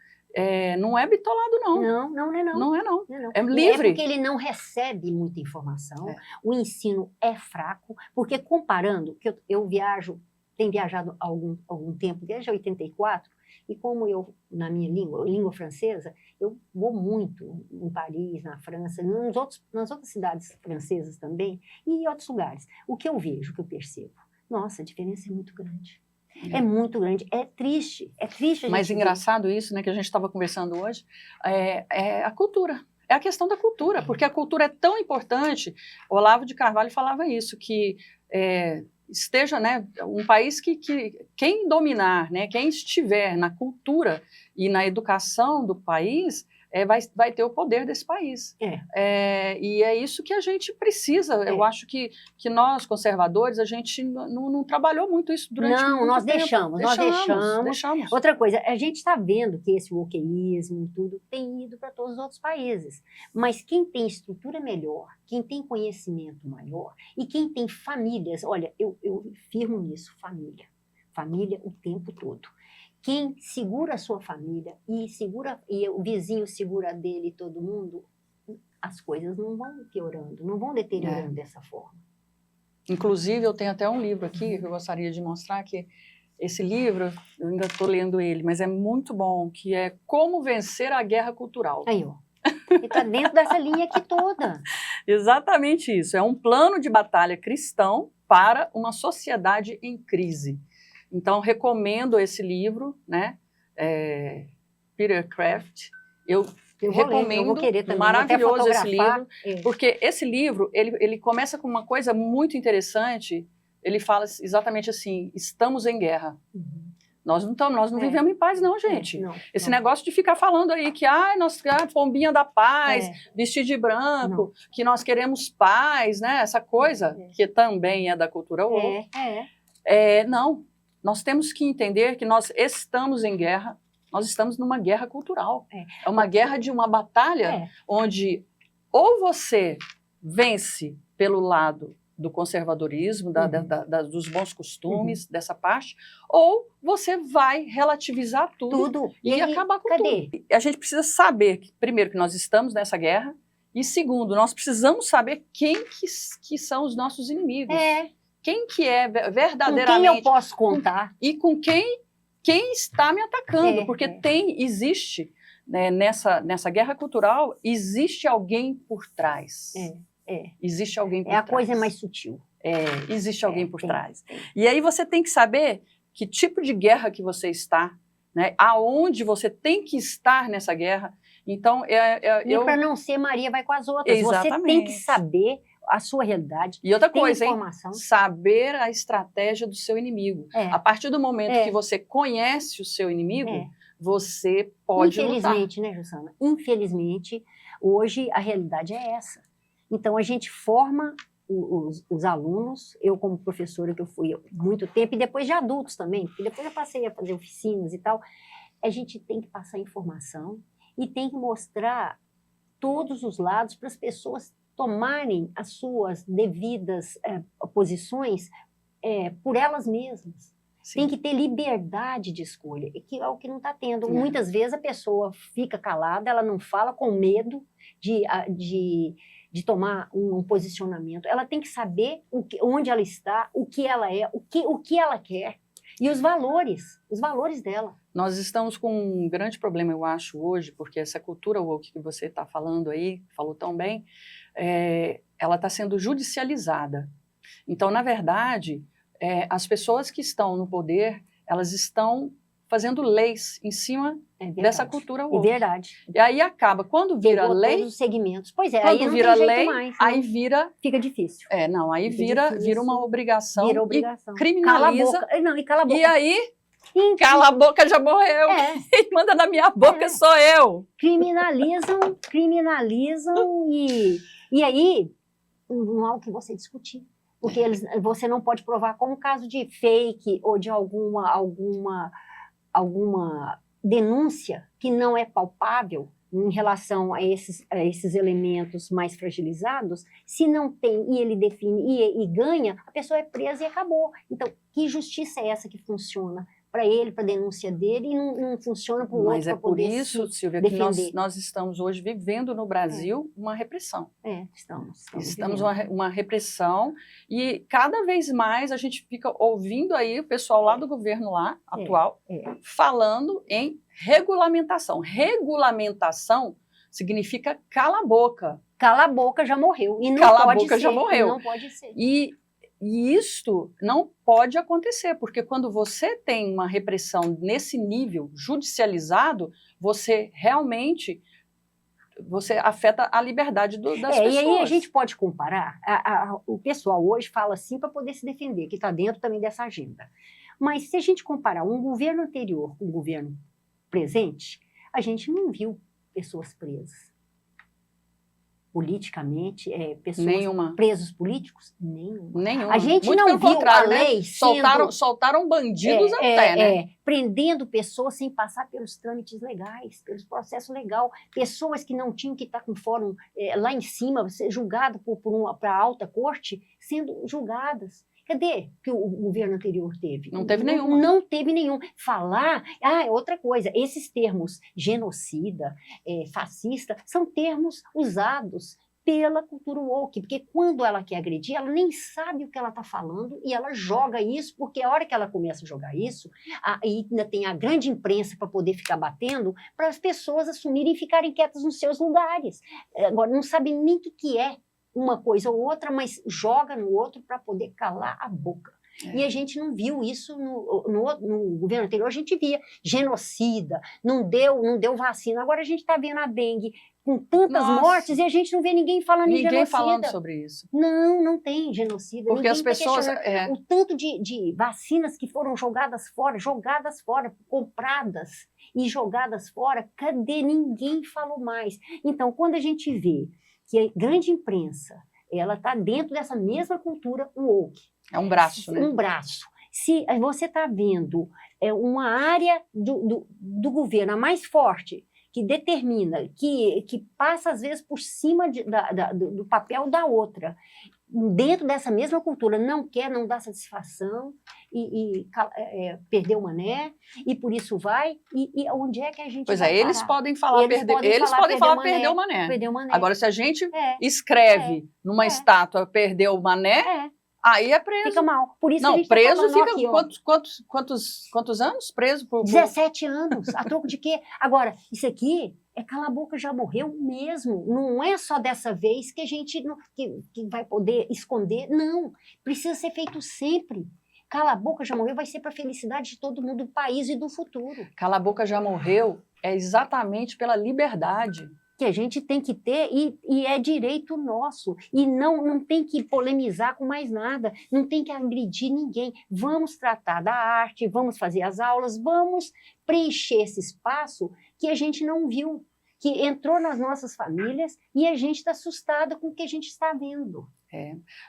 S1: não é bitolado, não.
S2: Não é não.
S1: Não é não.
S2: Não é não.
S1: É livre.
S2: É porque ele não recebe muita informação, o ensino é fraco, porque comparando, que eu tenho viajado há algum tempo, desde 84, e como eu, na minha língua francesa, eu vou muito em Paris, na França, nas outras cidades francesas também, e em outros lugares. O que eu vejo, o que eu percebo, nossa, a diferença é muito grande. É muito grande, é triste a gente
S1: Mas
S2: ver.
S1: engraçado isso, né, que a gente estava conversando hoje, é a cultura. É a questão da cultura, porque a cultura é tão importante. Olavo de Carvalho falava isso, que esteja, né, um país que quem dominar, né, quem estiver na cultura e na educação do país, vai ter o poder desse país. E é isso que a gente precisa. Eu acho que nós, conservadores, a gente não trabalhou muito isso durante muito tempo.
S2: Nós deixamos. Outra coisa, a gente está vendo que esse wokeísmo e tudo tem ido para todos os outros países. Mas quem tem estrutura melhor, quem tem conhecimento maior e quem tem famílias, olha, eu firmo nisso, família o tempo todo. Quem segura a sua família e o vizinho segura a dele e todo mundo, as coisas não vão piorando, não vão deteriorando dessa forma.
S1: Inclusive, eu tenho até um livro aqui que eu gostaria de mostrar, que esse livro, eu ainda estou lendo ele, mas é muito bom, que é Como Vencer a Guerra Cultural.
S2: Aí, ó. E está dentro dessa linha aqui toda.
S1: Exatamente isso. É um plano de batalha cristão para uma sociedade em crise. Então, recomendo esse livro, né? Peter Kraft. Eu recomendo,
S2: eu vou querer também.
S1: maravilhoso esse livro, porque esse livro, ele começa com uma coisa muito interessante. Ele fala exatamente assim: estamos em guerra. Nós não vivemos em paz, não, gente. Esse negócio de ficar falando aí que pombinha da paz, vestir de branco, que nós queremos paz, né? Essa coisa que também é da cultura woke. Não. Nós temos que entender que nós estamos em guerra, nós estamos numa guerra cultural. É uma guerra de uma batalha onde ou você vence pelo lado do conservadorismo, dos bons costumes, dessa parte, ou você vai relativizar tudo e acabar com tudo. A gente precisa saber, primeiro, que nós estamos nessa guerra, e segundo, nós precisamos saber quem que são os nossos inimigos. Quem que é verdadeiramente...
S2: Com quem eu posso contar.
S1: E com quem está me atacando, porque existe, né, nessa guerra cultural, existe alguém por trás. Existe alguém por trás.
S2: A coisa mais sutil.
S1: Existe alguém por trás. E aí você tem que saber que tipo de guerra que você está, né, aonde você tem que estar nessa guerra. Então,
S2: para não ser Maria vai com as outras.
S1: Exatamente.
S2: Você tem que saber a sua realidade.
S1: E outra coisa, saber a estratégia do seu inimigo. A partir do momento que você conhece o seu inimigo, você pode lutar.
S2: Infelizmente, né, Jussana? Infelizmente, hoje a realidade é essa. Então, a gente forma os alunos, eu como professora, que eu fui há muito tempo, e depois de adultos também, porque depois eu passei a fazer oficinas e tal, a gente tem que passar informação e tem que mostrar todos os lados para as pessoas tomarem as suas devidas posições por elas mesmas. Sim. Tem que ter liberdade de escolha, que é o que não está tendo. Muitas vezes a pessoa fica calada, ela não fala com medo de tomar um posicionamento. Ela tem que saber onde ela está, o que ela é, o que ela quer e os valores dela.
S1: Nós estamos com um grande problema, eu acho, hoje, porque essa cultura woke que você está falando aí, falou tão bem, ela está sendo judicializada. Então, na verdade, as pessoas que estão no poder, elas estão fazendo leis em cima dessa cultura woke.
S2: É verdade.
S1: E aí acaba, quando vira lei...
S2: todos os segmentos. Pois é,
S1: quando
S2: aí não
S1: vira
S2: tem
S1: lei,
S2: jeito mais,
S1: aí vira...
S2: Fica difícil.
S1: Aí vira uma obrigação.
S2: Vira obrigação.
S1: E criminaliza.
S2: Cala a boca. Não, e cala a boca.
S1: E aí... Cala a boca, já morreu. Quem manda na minha boca sou eu.
S2: Criminalizam e aí não há o que você discutir. Porque você não pode provar como um caso de fake ou de alguma alguma denúncia que não é palpável em relação a esses elementos mais fragilizados, se não tem, e ele define e ganha, a pessoa é presa e acabou. Então, que justiça é essa que funciona para ele, para a denúncia dele, e não funciona para o outro?
S1: Mas é por isso, Silvia, que nós estamos hoje vivendo no Brasil uma repressão. Estamos uma repressão, e cada vez mais a gente fica ouvindo aí o pessoal lá do governo atual falando em regulamentação. Regulamentação significa cala a boca.
S2: Cala a boca já morreu. E não
S1: cala
S2: pode
S1: a boca
S2: ser,
S1: já morreu.
S2: Não pode ser.
S1: E isto não pode acontecer, porque quando você tem uma repressão nesse nível judicializado, você realmente afeta a liberdade das pessoas.
S2: E aí a gente pode comparar, o pessoal hoje fala assim para poder se defender, que está dentro também dessa agenda. Mas se a gente comparar um governo anterior com o governo presente, a gente não viu pessoas presas. Politicamente, pessoas presos políticos? Nenhuma. A gente
S1: muito
S2: não viu a lei,
S1: né? Soltaram bandidos até, né?
S2: Prendendo pessoas sem passar pelos trâmites legais, pelos processos legais, pessoas que não tinham que estar com fórum lá em cima, julgadas para a alta corte, sendo julgadas. Cadê que o governo anterior teve?
S1: Não teve nenhuma.
S2: Não teve nenhum. Falar, outra coisa, esses termos genocida, fascista, são termos usados pela cultura woke, porque quando ela quer agredir, ela nem sabe o que ela está falando e ela joga isso, porque a hora que ela começa a jogar isso, aí ainda tem a grande imprensa para poder ficar batendo, para as pessoas assumirem e ficarem quietas nos seus lugares. Agora, não sabe nem o que é uma coisa ou outra, mas joga no outro para poder calar a boca. E a gente não viu isso no governo anterior, a gente via genocida, não deu vacina. Agora a gente está vendo a dengue com tantas mortes e a gente não vê ninguém falando em genocida. Ninguém
S1: falando sobre isso.
S2: Não tem genocida.
S1: Porque as pessoas...
S2: O tanto de vacinas que foram jogadas fora, compradas e jogadas fora, cadê? Ninguém falou mais. Então, quando a gente vê que a grande imprensa, ela está dentro dessa mesma cultura woke.
S1: É um braço, né?
S2: Um braço. Se você está vendo uma área do governo, a mais forte, que determina, que passa às vezes por cima do papel da outra, dentro dessa mesma cultura, não dá satisfação e perdeu o mané, e por isso vai, e onde é que a gente vai parar?
S1: Eles podem falar perdeu o mané. Agora, se a gente escreve numa estátua perdeu o mané, aí é preso.
S2: Fica mal. Por isso
S1: não,
S2: que a gente
S1: preso
S2: tá
S1: fica
S2: aqui,
S1: quantos anos? Preso por
S2: 17 anos. A troco de quê? Agora, isso aqui cala a boca, já morreu mesmo. Não é só dessa vez que a gente que vai poder esconder. Não. Precisa ser feito sempre. Cala a boca, já morreu, vai ser para a felicidade de todo mundo do país e do futuro.
S1: Cala a boca, já morreu é exatamente pela liberdade
S2: que a gente tem que ter e é direito nosso. E não tem que polemizar com mais nada, não tem que agredir ninguém. Vamos tratar da arte, vamos fazer as aulas, vamos preencher esse espaço que a gente não viu, que entrou nas nossas famílias e a gente está assustada com o que a gente está vendo.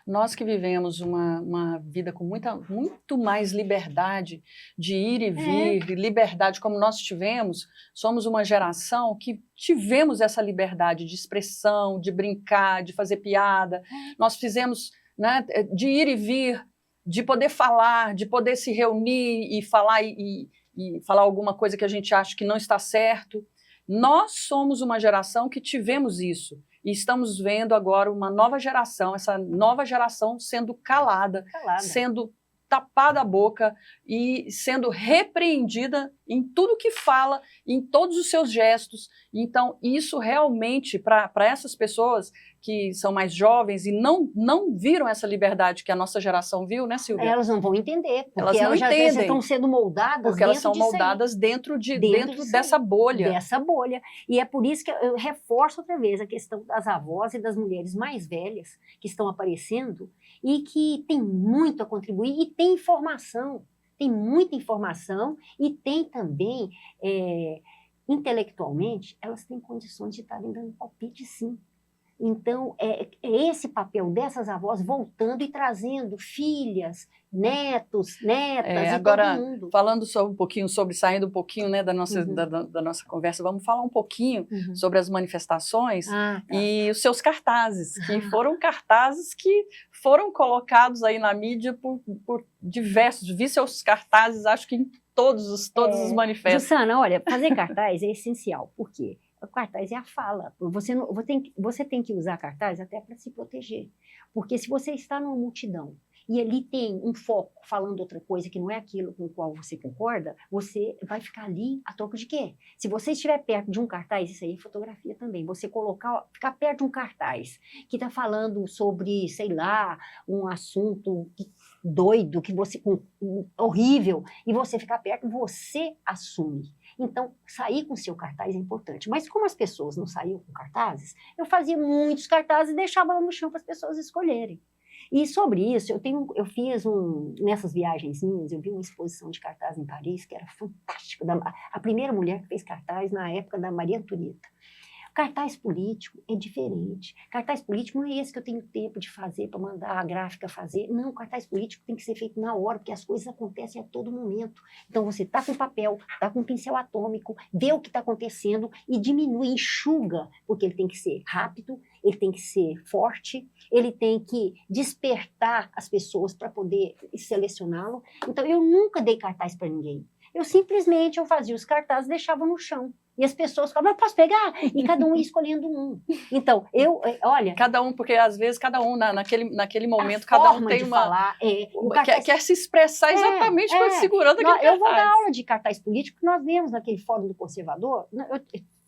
S1: Nós que vivemos uma vida com muito mais liberdade de ir e vir, liberdade como nós tivemos, somos uma geração que tivemos essa liberdade de expressão, de brincar, de fazer piada. Nós fizemos, né, de ir e vir, de poder falar, de poder se reunir e falar e falar alguma coisa que a gente acha que não está certo. Nós somos uma geração que tivemos isso. E estamos vendo agora uma nova geração, essa nova geração sendo calada. Sendo tapada a boca e sendo repreendida em tudo que fala, em todos os seus gestos. Então, isso realmente, para essas pessoas que são mais jovens e não viram essa liberdade que a nossa geração viu, né, Silvia?
S2: Elas não vão entender, porque
S1: elas
S2: já estão sendo moldadas
S1: porque elas são moldadas dentro dessa bolha.
S2: Dessa bolha. E é por isso que eu reforço outra vez a questão das avós e das mulheres mais velhas que estão aparecendo e que tem muito a contribuir e tem informação. Tem muita informação e tem também, intelectualmente, elas têm condições de estarem dando palpite, sim. Então, é esse papel dessas avós voltando e trazendo filhas, netos, netas e
S1: agora,
S2: todo mundo.
S1: falando um pouquinho sobre, saindo um pouquinho, né, da nossa,
S2: Uhum.
S1: da nossa conversa, vamos falar um pouquinho sobre as manifestações
S2: Tá.
S1: e os seus cartazes, que foram cartazes que foram colocados aí na mídia por diversos, vi seus cartazes, acho que em todos os manifestos.
S2: Jussana, olha, fazer cartaz é essencial. Por quê? O cartaz é a fala. Você tem que usar cartaz até para se proteger. Porque se você está numa multidão e ali tem um foco falando outra coisa que não é aquilo com o qual você concorda, você vai ficar ali a troco de quê? Se você estiver perto de um cartaz, isso aí é fotografia também, você ficar perto de um cartaz que está falando sobre, sei lá, um assunto doido, horrível, e você ficar perto, você assume. Então, sair com seu cartaz é importante. Mas como as pessoas não saíam com cartazes, eu fazia muitos cartazes e deixava lá no chão para as pessoas escolherem. E sobre isso, eu fiz nessas viagens minhas, eu vi uma exposição de cartaz em Paris, que era fantástica, a primeira mulher que fez cartaz na época da Maria Antonieta. Cartaz político é diferente. Cartaz político não é esse que eu tenho tempo de fazer para mandar a gráfica fazer. Não, cartaz político tem que ser feito na hora, porque as coisas acontecem a todo momento. Então você está com papel, está com pincel atômico, vê o que está acontecendo e diminui, enxuga, porque ele tem que ser rápido, ele tem que ser forte, ele tem que despertar as pessoas para poder selecioná-lo. Então eu nunca dei cartaz para ninguém. Eu simplesmente fazia os cartazes e deixava no chão. E as pessoas falavam, posso pegar? E cada um ia escolhendo um. Então, olha...
S1: Cada um, porque às vezes cada um, naquele momento, cada um tem uma...
S2: Falar,
S1: quer se expressar exatamente segurando aquele cartaz.
S2: Eu vou dar aula de cartaz político, que nós vemos naquele Fórum do Conservador,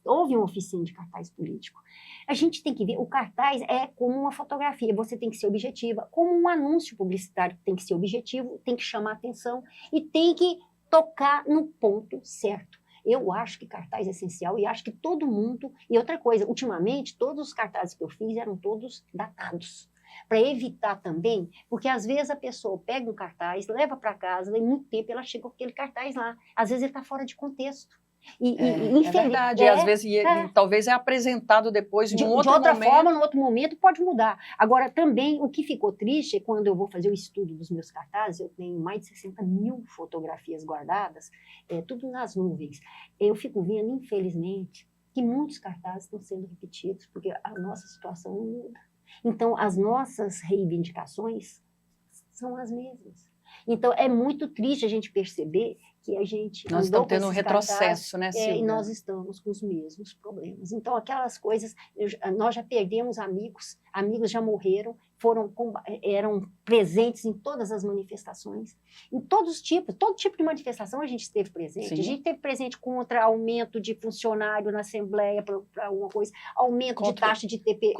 S2: houve uma oficina de cartaz político. A gente tem que ver, o cartaz é como uma fotografia, você tem que ser objetiva, como um anúncio publicitário tem que ser objetivo, tem que chamar atenção e tem que tocar no ponto certo. Eu acho que cartaz é essencial e acho que todo mundo... E outra coisa, ultimamente, todos os cartazes que eu fiz eram todos datados. Para evitar também, porque às vezes a pessoa pega um cartaz, leva para casa, e muito tempo ela chega com aquele cartaz lá. Às vezes ele está fora de contexto.
S1: É verdade, e às vezes talvez é apresentado depois de um outro
S2: outra
S1: momento.
S2: forma, no outro momento pode mudar. Agora, também, o que ficou triste é quando eu vou fazer o estudo dos meus cartazes, eu tenho mais de 60 mil fotografias guardadas, tudo nas nuvens. Eu fico vendo, infelizmente, que muitos cartazes estão sendo repetidos, porque a nossa situação não muda. Então, as nossas reivindicações são as mesmas. Então, é muito triste a gente perceber que a gente...
S1: Nós estamos tendo um retrocesso, né, Silvia?
S2: E nós estamos com os mesmos problemas. Então, aquelas coisas... Nós já perdemos amigos já morreram, eram presentes em todas as manifestações, em todo tipo de manifestação a gente esteve presente. Sim. A gente esteve presente contra aumento de funcionário na Assembleia para alguma coisa, aumento de taxa de IPTU,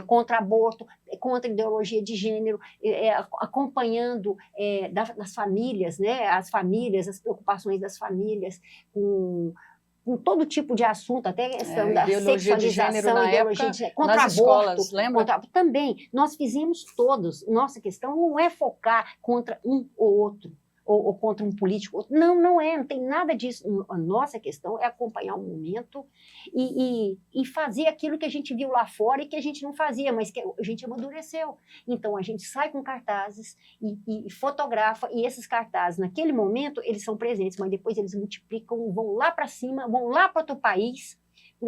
S2: contra aborto, contra ideologia de gênero, acompanhando das famílias, né, as preocupações das famílias com todo tipo de assunto, até a questão da sexualização, ideologia de gênero, contra
S1: nas
S2: aborto.
S1: Escolas, lembra?
S2: Também, nós fizemos todos. Nossa questão não é focar contra um ou outro, ou contra um político. Não tem nada disso. A nossa questão é acompanhar o momento e fazer aquilo que a gente viu lá fora e que a gente não fazia, mas que a gente amadureceu. Então, a gente sai com cartazes e fotografa, e esses cartazes, naquele momento, eles são presentes, mas depois eles multiplicam, vão lá para cima, vão lá para outro país,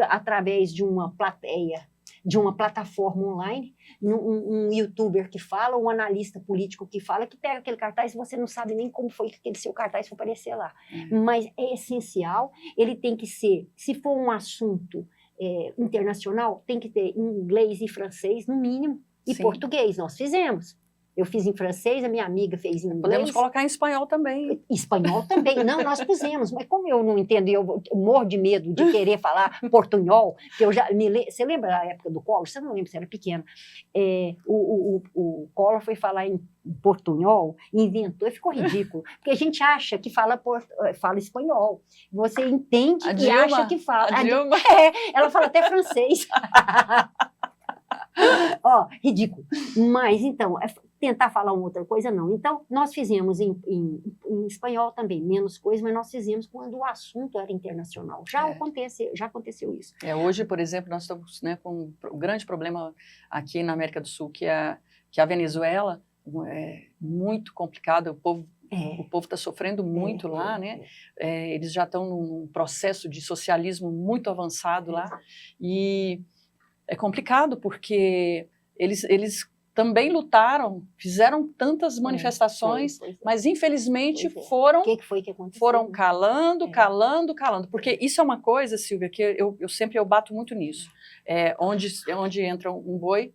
S2: através de uma plateia, de uma plataforma online, um youtuber que fala, um analista político que fala, que pega aquele cartaz e você não sabe nem como foi que aquele seu cartaz foi aparecer lá. Mas é essencial, ele tem que ser, se for um assunto internacional, tem que ter inglês e francês, no mínimo, e Sim. português, nós fizemos. Eu fiz em francês, a minha amiga fez em inglês.
S1: Podemos colocar em espanhol também.
S2: Espanhol também. Não, nós pusemos. Mas como eu não entendo, eu morro de medo de querer falar portunhol, porque você lembra da época do Collor? Você não lembra, você era pequena. O Collor foi falar em portunhol, inventou, e ficou ridículo. Porque a gente acha que fala espanhol. Você entende e acha que fala.
S1: A Dilma.
S2: Ela fala até francês. Ó, ridículo. Mas, então, tentar falar uma outra coisa, não. Então, nós fizemos em espanhol também, menos coisa, mas nós fizemos quando o assunto era internacional. Já aconteceu isso.
S1: Hoje, por exemplo, nós estamos, né, com um grande problema aqui na América do Sul, que é a Venezuela, é muito complicado, o povo está sofrendo muito lá, né? Eles já estão num processo de socialismo muito avançado lá, e é complicado porque eles também lutaram, fizeram tantas manifestações, mas infelizmente foram,
S2: que foi que aconteceu?
S1: Foram calando, porque isso é uma coisa, Silvia, que eu sempre bato muito nisso. Onde entra um boi,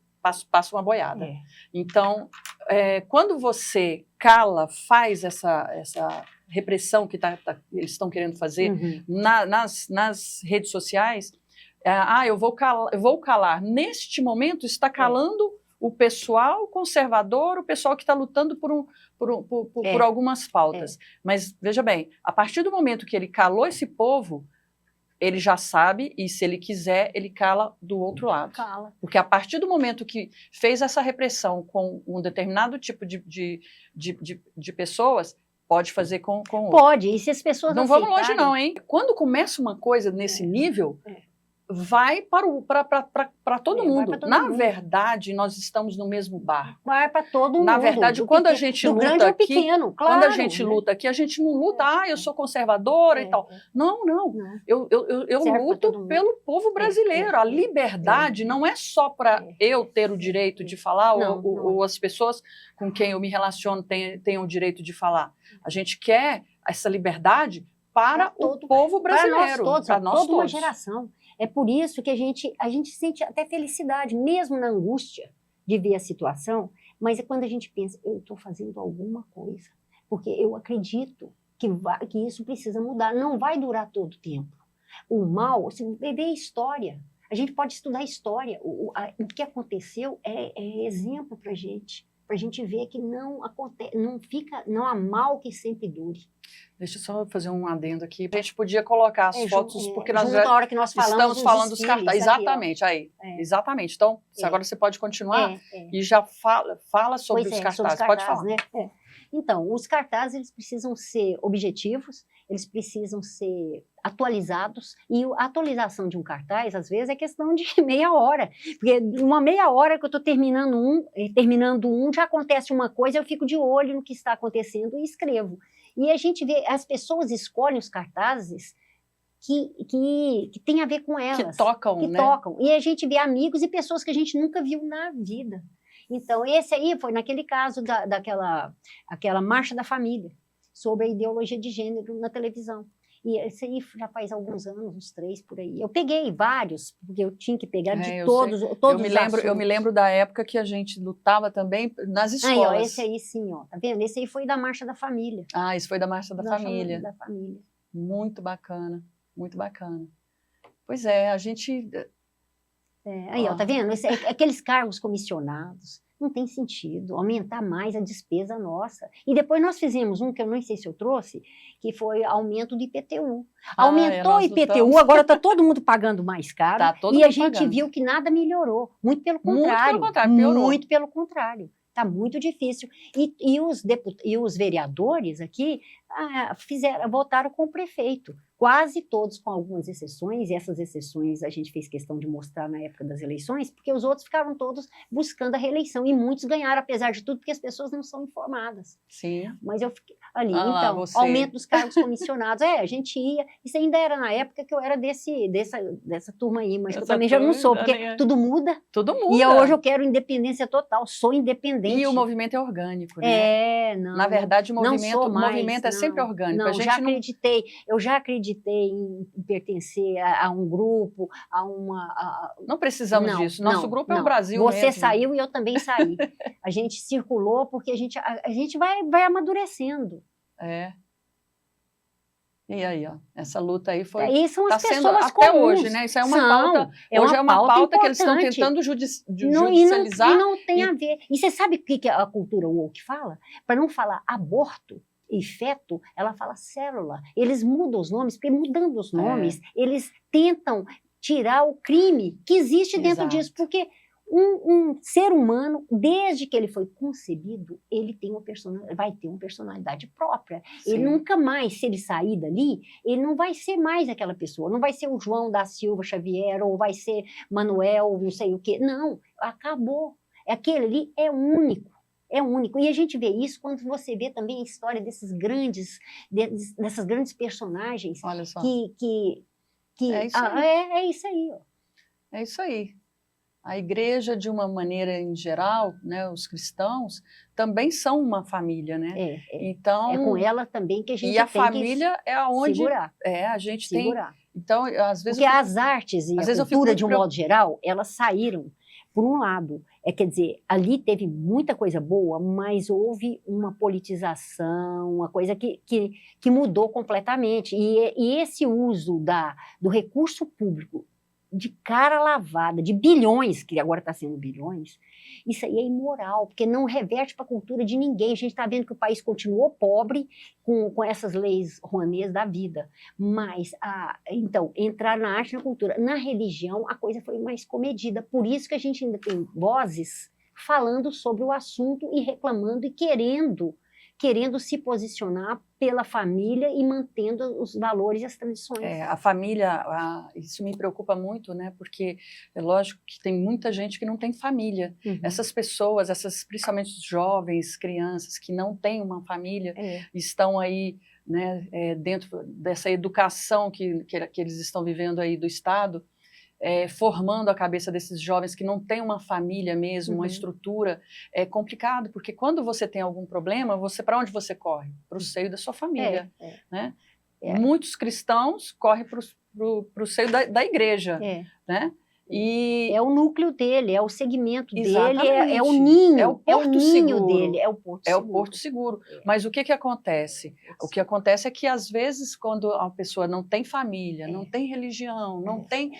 S1: passa uma boiada. Então, quando você cala, faz essa repressão que eles estão querendo fazer nas redes sociais, eu vou calar. Neste momento, está calando o pessoal conservador, o pessoal que está lutando por algumas pautas. Mas, veja bem, a partir do momento que ele calou esse povo, ele já sabe, e se ele quiser, ele cala do outro lado. Porque a partir do momento que fez essa repressão com um determinado tipo de pessoas, pode fazer com outro.
S2: Pode, e se as pessoas
S1: não vamos longe não, hein? Quando começa uma coisa nesse nível, vai para todo mundo. Na verdade, nós estamos no mesmo barco.
S2: Vai para todo mundo.
S1: Na verdade, quando a gente luta aqui,
S2: pequeno, claro,
S1: quando a gente luta aqui, a gente não luta, eu sou conservadora e tal. Não. Eu luto pelo povo brasileiro. A liberdade não é só para eu ter o direito de falar, ou as pessoas com quem eu me relaciono tenham o direito de falar. A gente quer essa liberdade para o povo brasileiro.
S2: Para nós toda uma geração. É por isso que a gente sente até felicidade, mesmo na angústia de ver a situação, mas é quando a gente pensa, eu estou fazendo alguma coisa, porque eu acredito que isso precisa mudar, não vai durar todo o tempo. O mal, você vê a história, a gente pode estudar a história, o que aconteceu é exemplo para a gente ver que não há mal que sempre dure.
S1: Deixa eu só fazer um adendo aqui. A gente podia colocar as fotos, porque nós
S2: já hora que nós
S1: estamos falando dos cartazes. Exatamente, exatamente. Então, agora você pode continuar e já fala sobre os cartazes. Pode falar.
S2: Né? Então, os cartazes eles precisam ser objetivos, eles precisam ser atualizados, e a atualização de um cartaz, às vezes, é questão de meia hora, porque uma meia hora que eu estou terminando um, já acontece uma coisa, eu fico de olho no que está acontecendo e escrevo. E a gente vê, as pessoas escolhem os cartazes que tem a ver com elas.
S1: Que tocam,
S2: né? Tocam. E a gente vê amigos e pessoas que a gente nunca viu na vida. Então, esse aí foi naquele caso aquela Marcha da Família, sobre a ideologia de gênero na televisão. E esse aí já faz alguns anos, uns 3 por aí. Eu peguei vários, porque eu tinha que pegar de todos os assuntos.
S1: Eu me lembro da época que a gente lutava também nas escolas.
S2: Aí, esse aí sim, tá vendo? Esse aí foi da Marcha da Família.
S1: Esse foi da Marcha da Família.
S2: Da Família.
S1: Muito bacana, muito bacana. Pois é, a gente...
S2: tá vendo? Aqueles cargos comissionados, não tem sentido aumentar mais a despesa nossa. E depois nós fizemos um que eu não sei se eu trouxe, que foi aumento do IPTU. Aumentou o IPTU, agora está todo mundo pagando mais caro, e a gente viu que nada melhorou. Muito pelo contrário.
S1: Piorou.
S2: Muito pelo contrário. Está muito difícil. E os vereadores aqui votaram com o prefeito. Quase todos, com algumas exceções, e essas exceções a gente fez questão de mostrar na época das eleições, porque os outros ficaram todos buscando a reeleição, e muitos ganharam, apesar de tudo, porque as pessoas não são informadas.
S1: Sim.
S2: Mas eu fiquei ali, então, aumento dos cargos comissionados, a gente ia, isso ainda era na época que eu era dessa turma aí, mas eu também já não sou, porque tudo muda.
S1: Tudo muda.
S2: E hoje eu quero independência total, sou independente.
S1: E o movimento é orgânico, né? Na verdade, o movimento é sempre orgânico.
S2: Não, eu já acreditei em pertencer a um grupo,
S1: Não precisamos disso. Nosso grupo é o Brasil mesmo.
S2: Você saiu e eu também saí. A gente circulou porque a gente vai amadurecendo.
S1: E aí, essa luta aí foi...
S2: E são as pessoas
S1: sendo, até hoje, né? Isso é uma pauta. Hoje é uma pauta que eles estão tentando judicializar.
S2: E não tem a ver. E você sabe o que a cultura woke fala? Para não falar aborto e feto, ela fala célula. Eles mudam os nomes, porque mudando os nomes, eles tentam tirar o crime que existe dentro disso, porque Um ser humano, desde que ele foi concebido, ele vai ter uma personalidade própria.
S1: Sim.
S2: Ele nunca mais, se ele sair dali, ele não vai ser mais aquela pessoa. Não vai ser o João da Silva Xavier, ou vai ser Manuel, não sei o quê. Não, acabou. Aquele ali é único. É único. E a gente vê isso quando você vê também a história dessas grandes personagens.
S1: Olha só.
S2: É isso aí. É isso aí. Ó.
S1: É isso aí. A igreja, de uma maneira em geral, né, os cristãos, também são uma família, né? Então,
S2: é com ela também que a gente
S1: e a
S2: tem
S1: família
S2: que
S1: é aonde
S2: segurar.
S1: A gente
S2: segurar.
S1: tem. Então, às vezes.
S2: Porque as artes e a cultura, de um modo geral, elas saíram, por um lado. Quer dizer, ali teve muita coisa boa, mas houve uma politização, uma coisa que mudou completamente. E esse uso do recurso público de cara lavada, de bilhões, que agora está sendo bilhões, isso aí é imoral, porque não reverte para a cultura de ninguém. A gente está vendo que o país continuou pobre com essas leis rouanês da vida. Mas, então, entrar na arte e na cultura. Na religião, a coisa foi mais comedida. Por isso que a gente ainda tem vozes falando sobre o assunto e reclamando e querendo se posicionar pela família e mantendo os valores e as tradições.
S1: A família, isso me preocupa muito, né? Porque é lógico que tem muita gente que não tem família.
S2: Uhum.
S1: Essas pessoas, principalmente os jovens, crianças que não têm uma família, estão aí, né, dentro dessa educação que eles estão vivendo aí do Estado, formando a cabeça desses jovens que não têm uma família mesmo, uma estrutura. É complicado, porque quando você tem algum problema, para onde você corre? Para o seio da sua família. Né? Muitos cristãos correm para o seio da igreja. Né? E
S2: é o núcleo dele, é o segmento
S1: exatamente.
S2: dele, é o ninho,
S1: é o porto seguro
S2: dele, é o
S1: porto seguro. Mas o que acontece? O que acontece é que, às vezes, quando a pessoa não tem família, não tem religião, não tem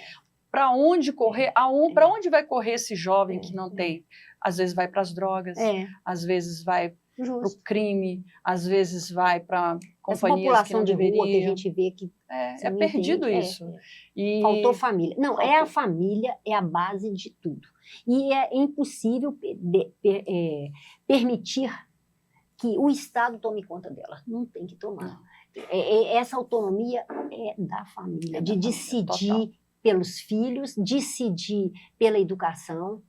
S1: para onde correr, para onde vai correr esse jovem que não tem? Às vezes vai para as drogas, às vezes vai para o crime, às vezes vai para companhias que não deveriam.
S2: Rua que a gente vê que
S1: é perdido isso. E
S2: faltou família. Não, a família é a base de tudo. E é impossível permitir que o Estado tome conta dela. Não tem que tomar. Essa autonomia é da família, de decidir pelos filhos, decidir pela educação.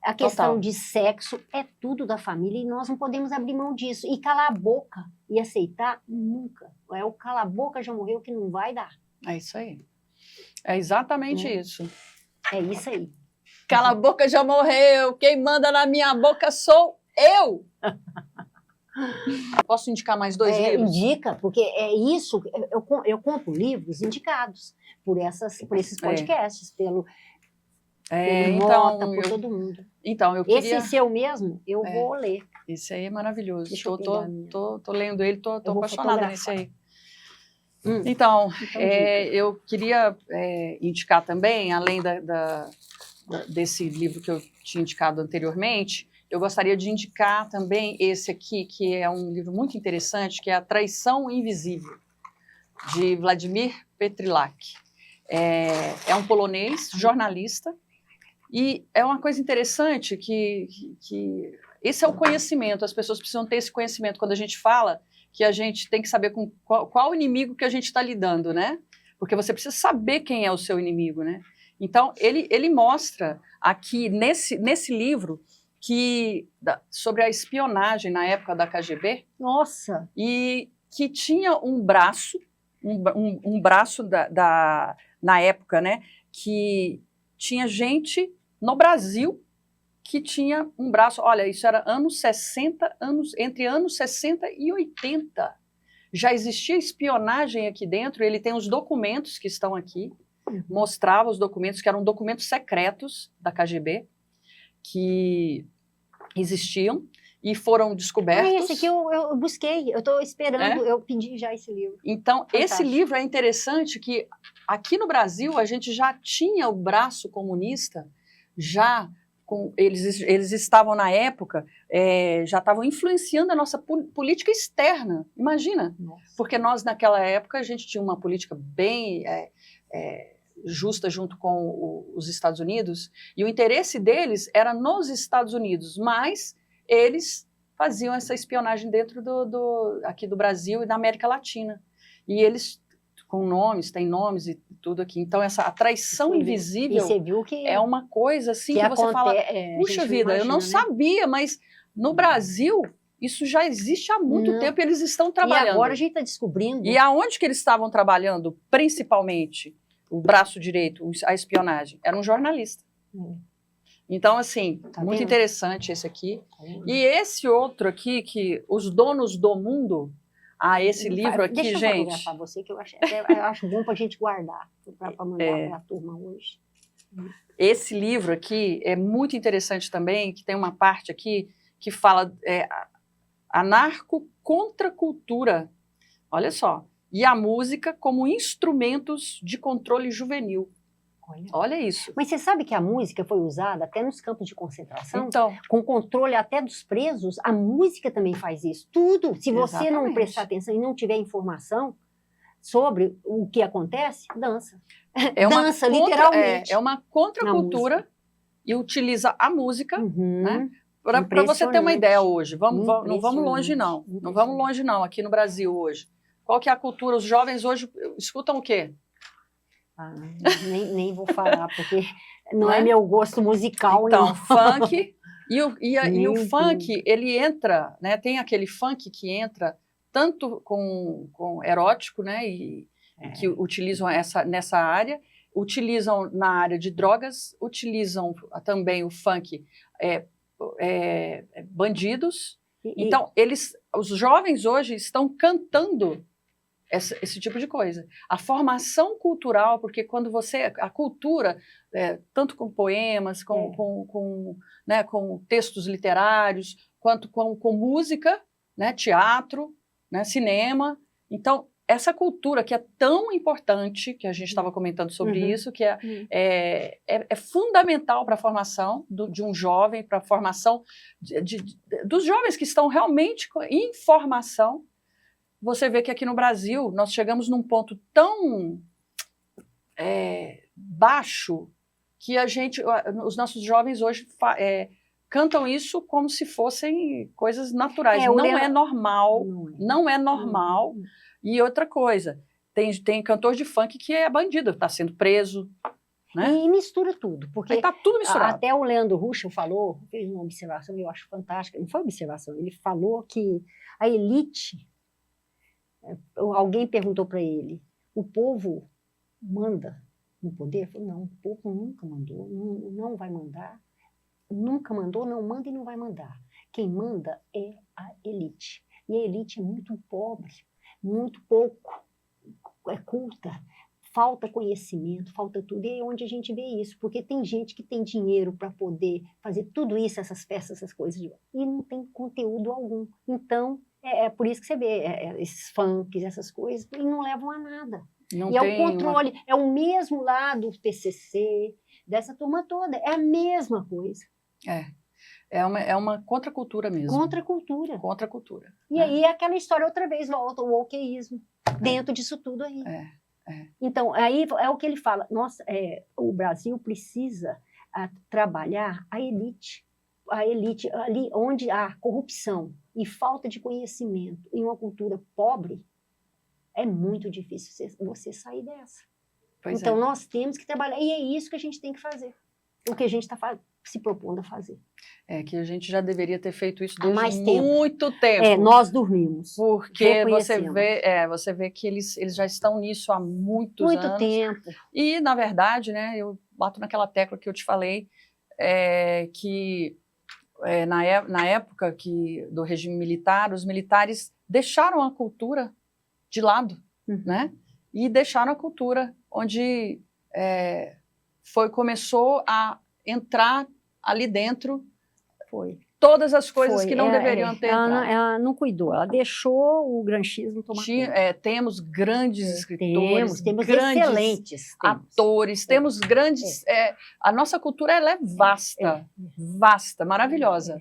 S2: A questão de sexo é tudo da família e nós não podemos abrir mão disso. E calar a boca e aceitar, nunca. O cala a boca já morreu que não vai dar.
S1: É isso aí. É exatamente isso.
S2: É isso aí.
S1: Cala a boca já morreu, quem manda na minha boca sou eu. Posso indicar mais 2 livros?
S2: Indica, porque é isso. Eu compro livros indicados por esses podcasts, pelo Mota, por todo mundo.
S1: Então, eu queria...
S2: Esse seu mesmo, eu vou ler.
S1: Esse aí é maravilhoso. Tô lendo ele, tô apaixonada nesse aí. Então, eu queria indicar também, além desse livro que eu tinha indicado anteriormente, eu gostaria de indicar também esse aqui, que é um livro muito interessante, que é A Traição Invisível, de Vladimir Petrilak. É um polonês, jornalista, e é uma coisa interessante que esse é o conhecimento, as pessoas precisam ter esse conhecimento. Quando a gente fala que a gente tem que saber com qual inimigo que a gente está lidando, né? Porque você precisa saber quem é o seu inimigo, né? Então, ele mostra aqui, nesse livro, sobre a espionagem na época da KGB.
S2: Nossa!
S1: E que tinha um braço na época, né, que tinha gente no Brasil que tinha um braço. Olha, isso era entre anos 60 e 80. Já existia espionagem aqui dentro. Ele tem os documentos que estão aqui, mostrava os documentos, que eram documentos secretos da KGB, que existiam e foram descobertos.
S2: Esse aqui eu busquei, eu estou esperando, eu pedi já esse livro.
S1: Então, esse livro é interessante que aqui no Brasil a gente já tinha o braço comunista, eles estavam na época, já estavam influenciando a nossa política externa, imagina.
S2: Nossa.
S1: Porque nós naquela época a gente tinha uma política bem justa junto com os Estados Unidos, e o interesse deles era nos Estados Unidos, mas eles faziam essa espionagem dentro aqui do Brasil e da América Latina. E eles, com nomes, tem nomes e tudo aqui. Então, essa traição invisível
S2: e você viu que
S1: é uma coisa assim que você fala, puxa vida, eu não sabia, mas no Brasil isso já existe há muito tempo e eles estão trabalhando.
S2: E agora a gente está descobrindo.
S1: E aonde que eles estavam trabalhando, principalmente, o braço direito, a espionagem? Era um jornalista. Então, assim, muito interessante esse aqui. E esse outro aqui, que Os Donos do Mundo, esse livro aqui,
S2: Deixa
S1: gente...
S2: Deixa eu para você, que eu acho bom para a gente guardar, para mandar para a turma hoje.
S1: Esse livro aqui é muito interessante também, que tem uma parte aqui que fala anarco-contracultura. Olha só. E a música como instrumentos de controle juvenil. Olha isso.
S2: Mas você sabe que a música foi usada até nos campos de concentração?
S1: Então,
S2: com controle até dos presos, a música também faz isso. Tudo. Se você não prestar atenção e não tiver informação sobre o que acontece, dança. Dança, literalmente.
S1: É uma contracultura e utiliza a música, né? Para você ter uma ideia hoje. Não vamos longe, não. Não vamos longe, não, aqui no Brasil hoje. Qual que é a cultura? Os jovens hoje escutam o quê?
S2: Nem vou falar, porque não é meu gosto musical.
S1: Então,
S2: não.
S1: funk. E o funk, ele entra, né? Tem aquele funk que entra tanto com erótico, né? E que utilizam nessa área, utilizam na área de drogas, utilizam também o funk bandidos. Então, os jovens hoje estão cantando esse tipo de coisa. A formação cultural, porque quando a cultura, tanto com poemas, com textos literários, quanto com música, né, teatro, né, cinema. Então, essa cultura que é tão importante, que a gente estava comentando sobre isso, que é fundamental para a formação de um jovem, para a formação dos jovens que estão realmente em formação. Você vê que aqui no Brasil nós chegamos num ponto tão baixo que os nossos jovens hoje cantam isso como se fossem coisas naturais. Não é normal, não é normal. E outra coisa, tem cantor de funk que é bandido, está sendo preso. Né?
S2: E mistura tudo, porque
S1: está tudo misturado.
S2: Até o Leandro Ruschel fez uma observação, eu acho fantástica, não foi observação, ele falou que a elite... Alguém perguntou para ele, o povo manda no poder? Ele falou, não, o povo nunca mandou, não vai mandar, nunca mandou, não manda e não vai mandar. Quem manda é a elite. E a elite é muito pobre, muito pouco culta, falta conhecimento, falta tudo. E é onde a gente vê isso, porque tem gente que tem dinheiro para poder fazer tudo isso, essas festas, essas coisas, e não tem conteúdo algum. Então, é por isso que você vê esses funks, essas coisas, e não levam a nada. E é o controle, é o mesmo lá do PCC, dessa turma toda, é a mesma coisa.
S1: É uma contracultura mesmo. Contracultura.
S2: E aí é aquela história outra vez, volta o wokeísmo, dentro disso tudo aí. Então, aí é o que ele fala, nossa, o Brasil precisa trabalhar a elite ali onde há corrupção e falta de conhecimento e uma cultura pobre, é muito difícil você sair dessa. Então, nós temos que trabalhar, e é isso que a gente tem que fazer, o que a gente está se propondo a fazer.
S1: Que a gente já deveria ter feito isso desde muito tempo.
S2: Nós dormimos.
S1: Porque você vê que eles já estão nisso há muitos anos.
S2: Muito tempo.
S1: E, na verdade, né, eu bato naquela tecla que eu te falei, que na época do regime militar, os militares deixaram a cultura de lado, né? E deixaram a cultura onde começou a entrar ali dentro todas as coisas que não deveriam ter entrado.
S2: Ela não cuidou, ela deixou o granchismo tomar conta.
S1: Temos grandes escritores,
S2: temos
S1: grandes
S2: excelentes
S1: atores, temos grandes... a nossa cultura ela é vasta, maravilhosa.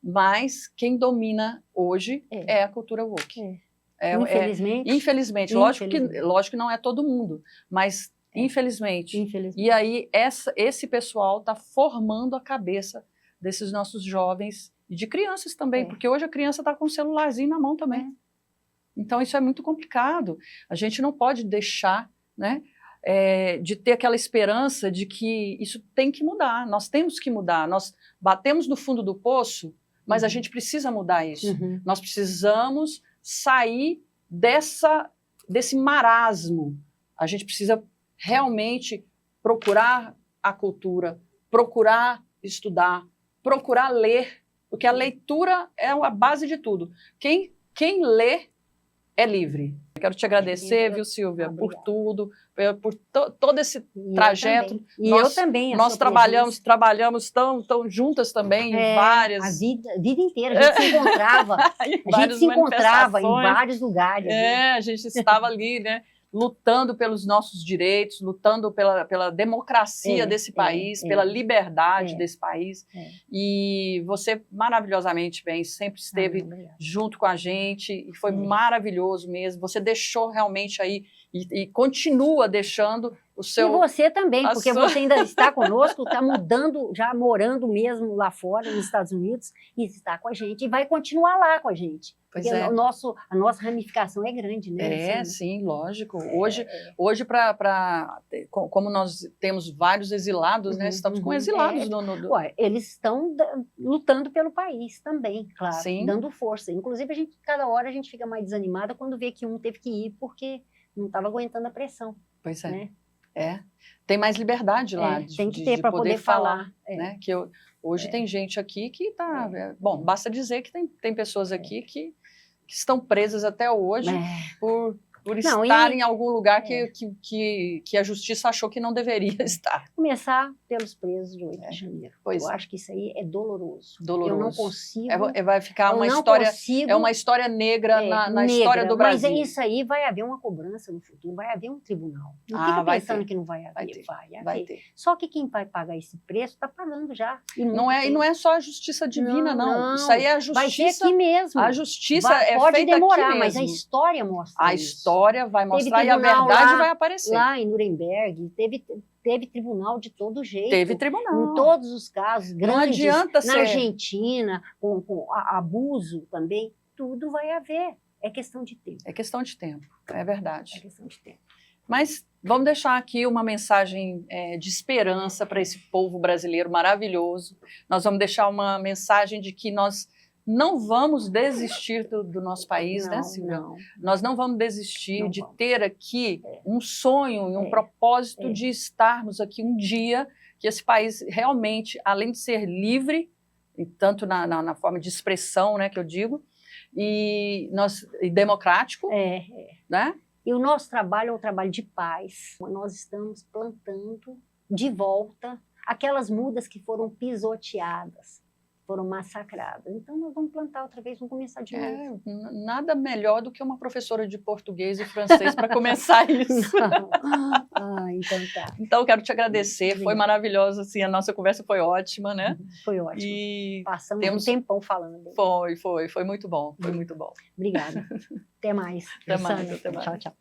S1: Mas quem domina hoje é a cultura woke.
S2: Infelizmente.
S1: Infelizmente. Lógico que não é todo mundo, mas Infelizmente.
S2: Infelizmente.
S1: E aí esse pessoal está formando a cabeça desses nossos jovens e de crianças também, porque hoje a criança está com um celularzinho na mão também. Então isso é muito complicado. A gente não pode deixar, né, de ter aquela esperança de que isso tem que mudar. Nós temos que mudar. Nós batemos no fundo do poço, mas a gente precisa mudar isso. Nós precisamos sair desse marasmo. A gente precisa realmente procurar a cultura, procurar estudar, procurar ler, porque a leitura é a base de tudo. Quem lê é livre. Eu quero te agradecer, viu, Silvia, por tudo, por todo esse trajeto.
S2: Eu também.
S1: Nós trabalhamos tão juntas também em várias...
S2: A vida inteira, a gente se encontrava. A gente se encontrava em vários lugares.
S1: A gente estava ali, né? Lutando pelos nossos direitos, lutando pela democracia desse país, pela liberdade desse país. E você, maravilhosamente bem, sempre esteve junto com a gente, e foi maravilhoso mesmo. Você deixou realmente aí, e continua deixando o seu...
S2: E você também, porque você ainda está conosco, está mudando, já morando mesmo lá fora, nos Estados Unidos, e está com a gente, e vai continuar lá com a gente. Porque a nossa ramificação é grande, né?
S1: Sim, lógico. Hoje como nós temos vários exilados, né? Estamos com exilados.
S2: Eles estão lutando pelo país também, claro,
S1: Sim.
S2: Dando força. Inclusive, cada hora a gente fica mais desanimada quando vê que um teve que ir porque não estava aguentando a pressão.
S1: Pois é.
S2: Né?
S1: Tem mais liberdade lá
S2: tem que ter para poder falar.
S1: Né? Que hoje tem gente aqui que está... Bom, basta dizer que tem pessoas aqui que estão presas até hoje por estar em algum lugar que a justiça achou que não deveria estar.
S2: Começar pelos presos de 8 de janeiro. Eu acho que isso aí é doloroso.
S1: Doloroso.
S2: Eu não consigo...
S1: vai ficar uma história... É uma história negra na história do Brasil.
S2: Mas isso aí vai haver uma cobrança no futuro, vai haver um tribunal. Não fica pensando que não vai haver. Vai ter. Só que quem vai pagar esse preço está pagando já.
S1: E não é só a justiça divina, não. Isso aí é a justiça...
S2: Vai ser aqui mesmo.
S1: A justiça
S2: pode
S1: feita
S2: demorar,
S1: aqui
S2: mas
S1: mesmo.
S2: A história mostra isso.
S1: A história vai mostrar e a verdade vai aparecer.
S2: Lá em Nuremberg, teve tribunal de todo jeito.
S1: Teve tribunal.
S2: Em todos os casos, grandes.
S1: Não adianta
S2: na Argentina, com abuso também, tudo vai haver. É questão de tempo.
S1: É questão de tempo, é verdade.
S2: É questão de tempo.
S1: Mas vamos deixar aqui uma mensagem de esperança para esse povo brasileiro maravilhoso. Nós vamos deixar uma mensagem de que nós não vamos desistir do nosso país, né, Silvia? Nós não vamos desistir de ter aqui um sonho e um propósito de estarmos aqui um dia, que esse país realmente, além de ser livre, e tanto na forma de expressão, né, que eu digo, e democrático, né?
S2: E o nosso trabalho é um trabalho de paz. Nós estamos plantando de volta aquelas mudas que foram pisoteadas, foram massacradas. Então, nós vamos plantar outra vez, vamos começar de novo.
S1: Nada melhor do que uma professora de português e francês para começar isso.
S2: Então tá.
S1: Então, eu quero te agradecer, foi maravilhoso, assim, a nossa conversa foi ótima, né?
S2: Foi ótimo.
S1: E
S2: passamos um tempão falando.
S1: Foi muito bom, foi muito bom.
S2: Obrigada. Até mais.
S1: Até mais.
S2: Tchau, tchau.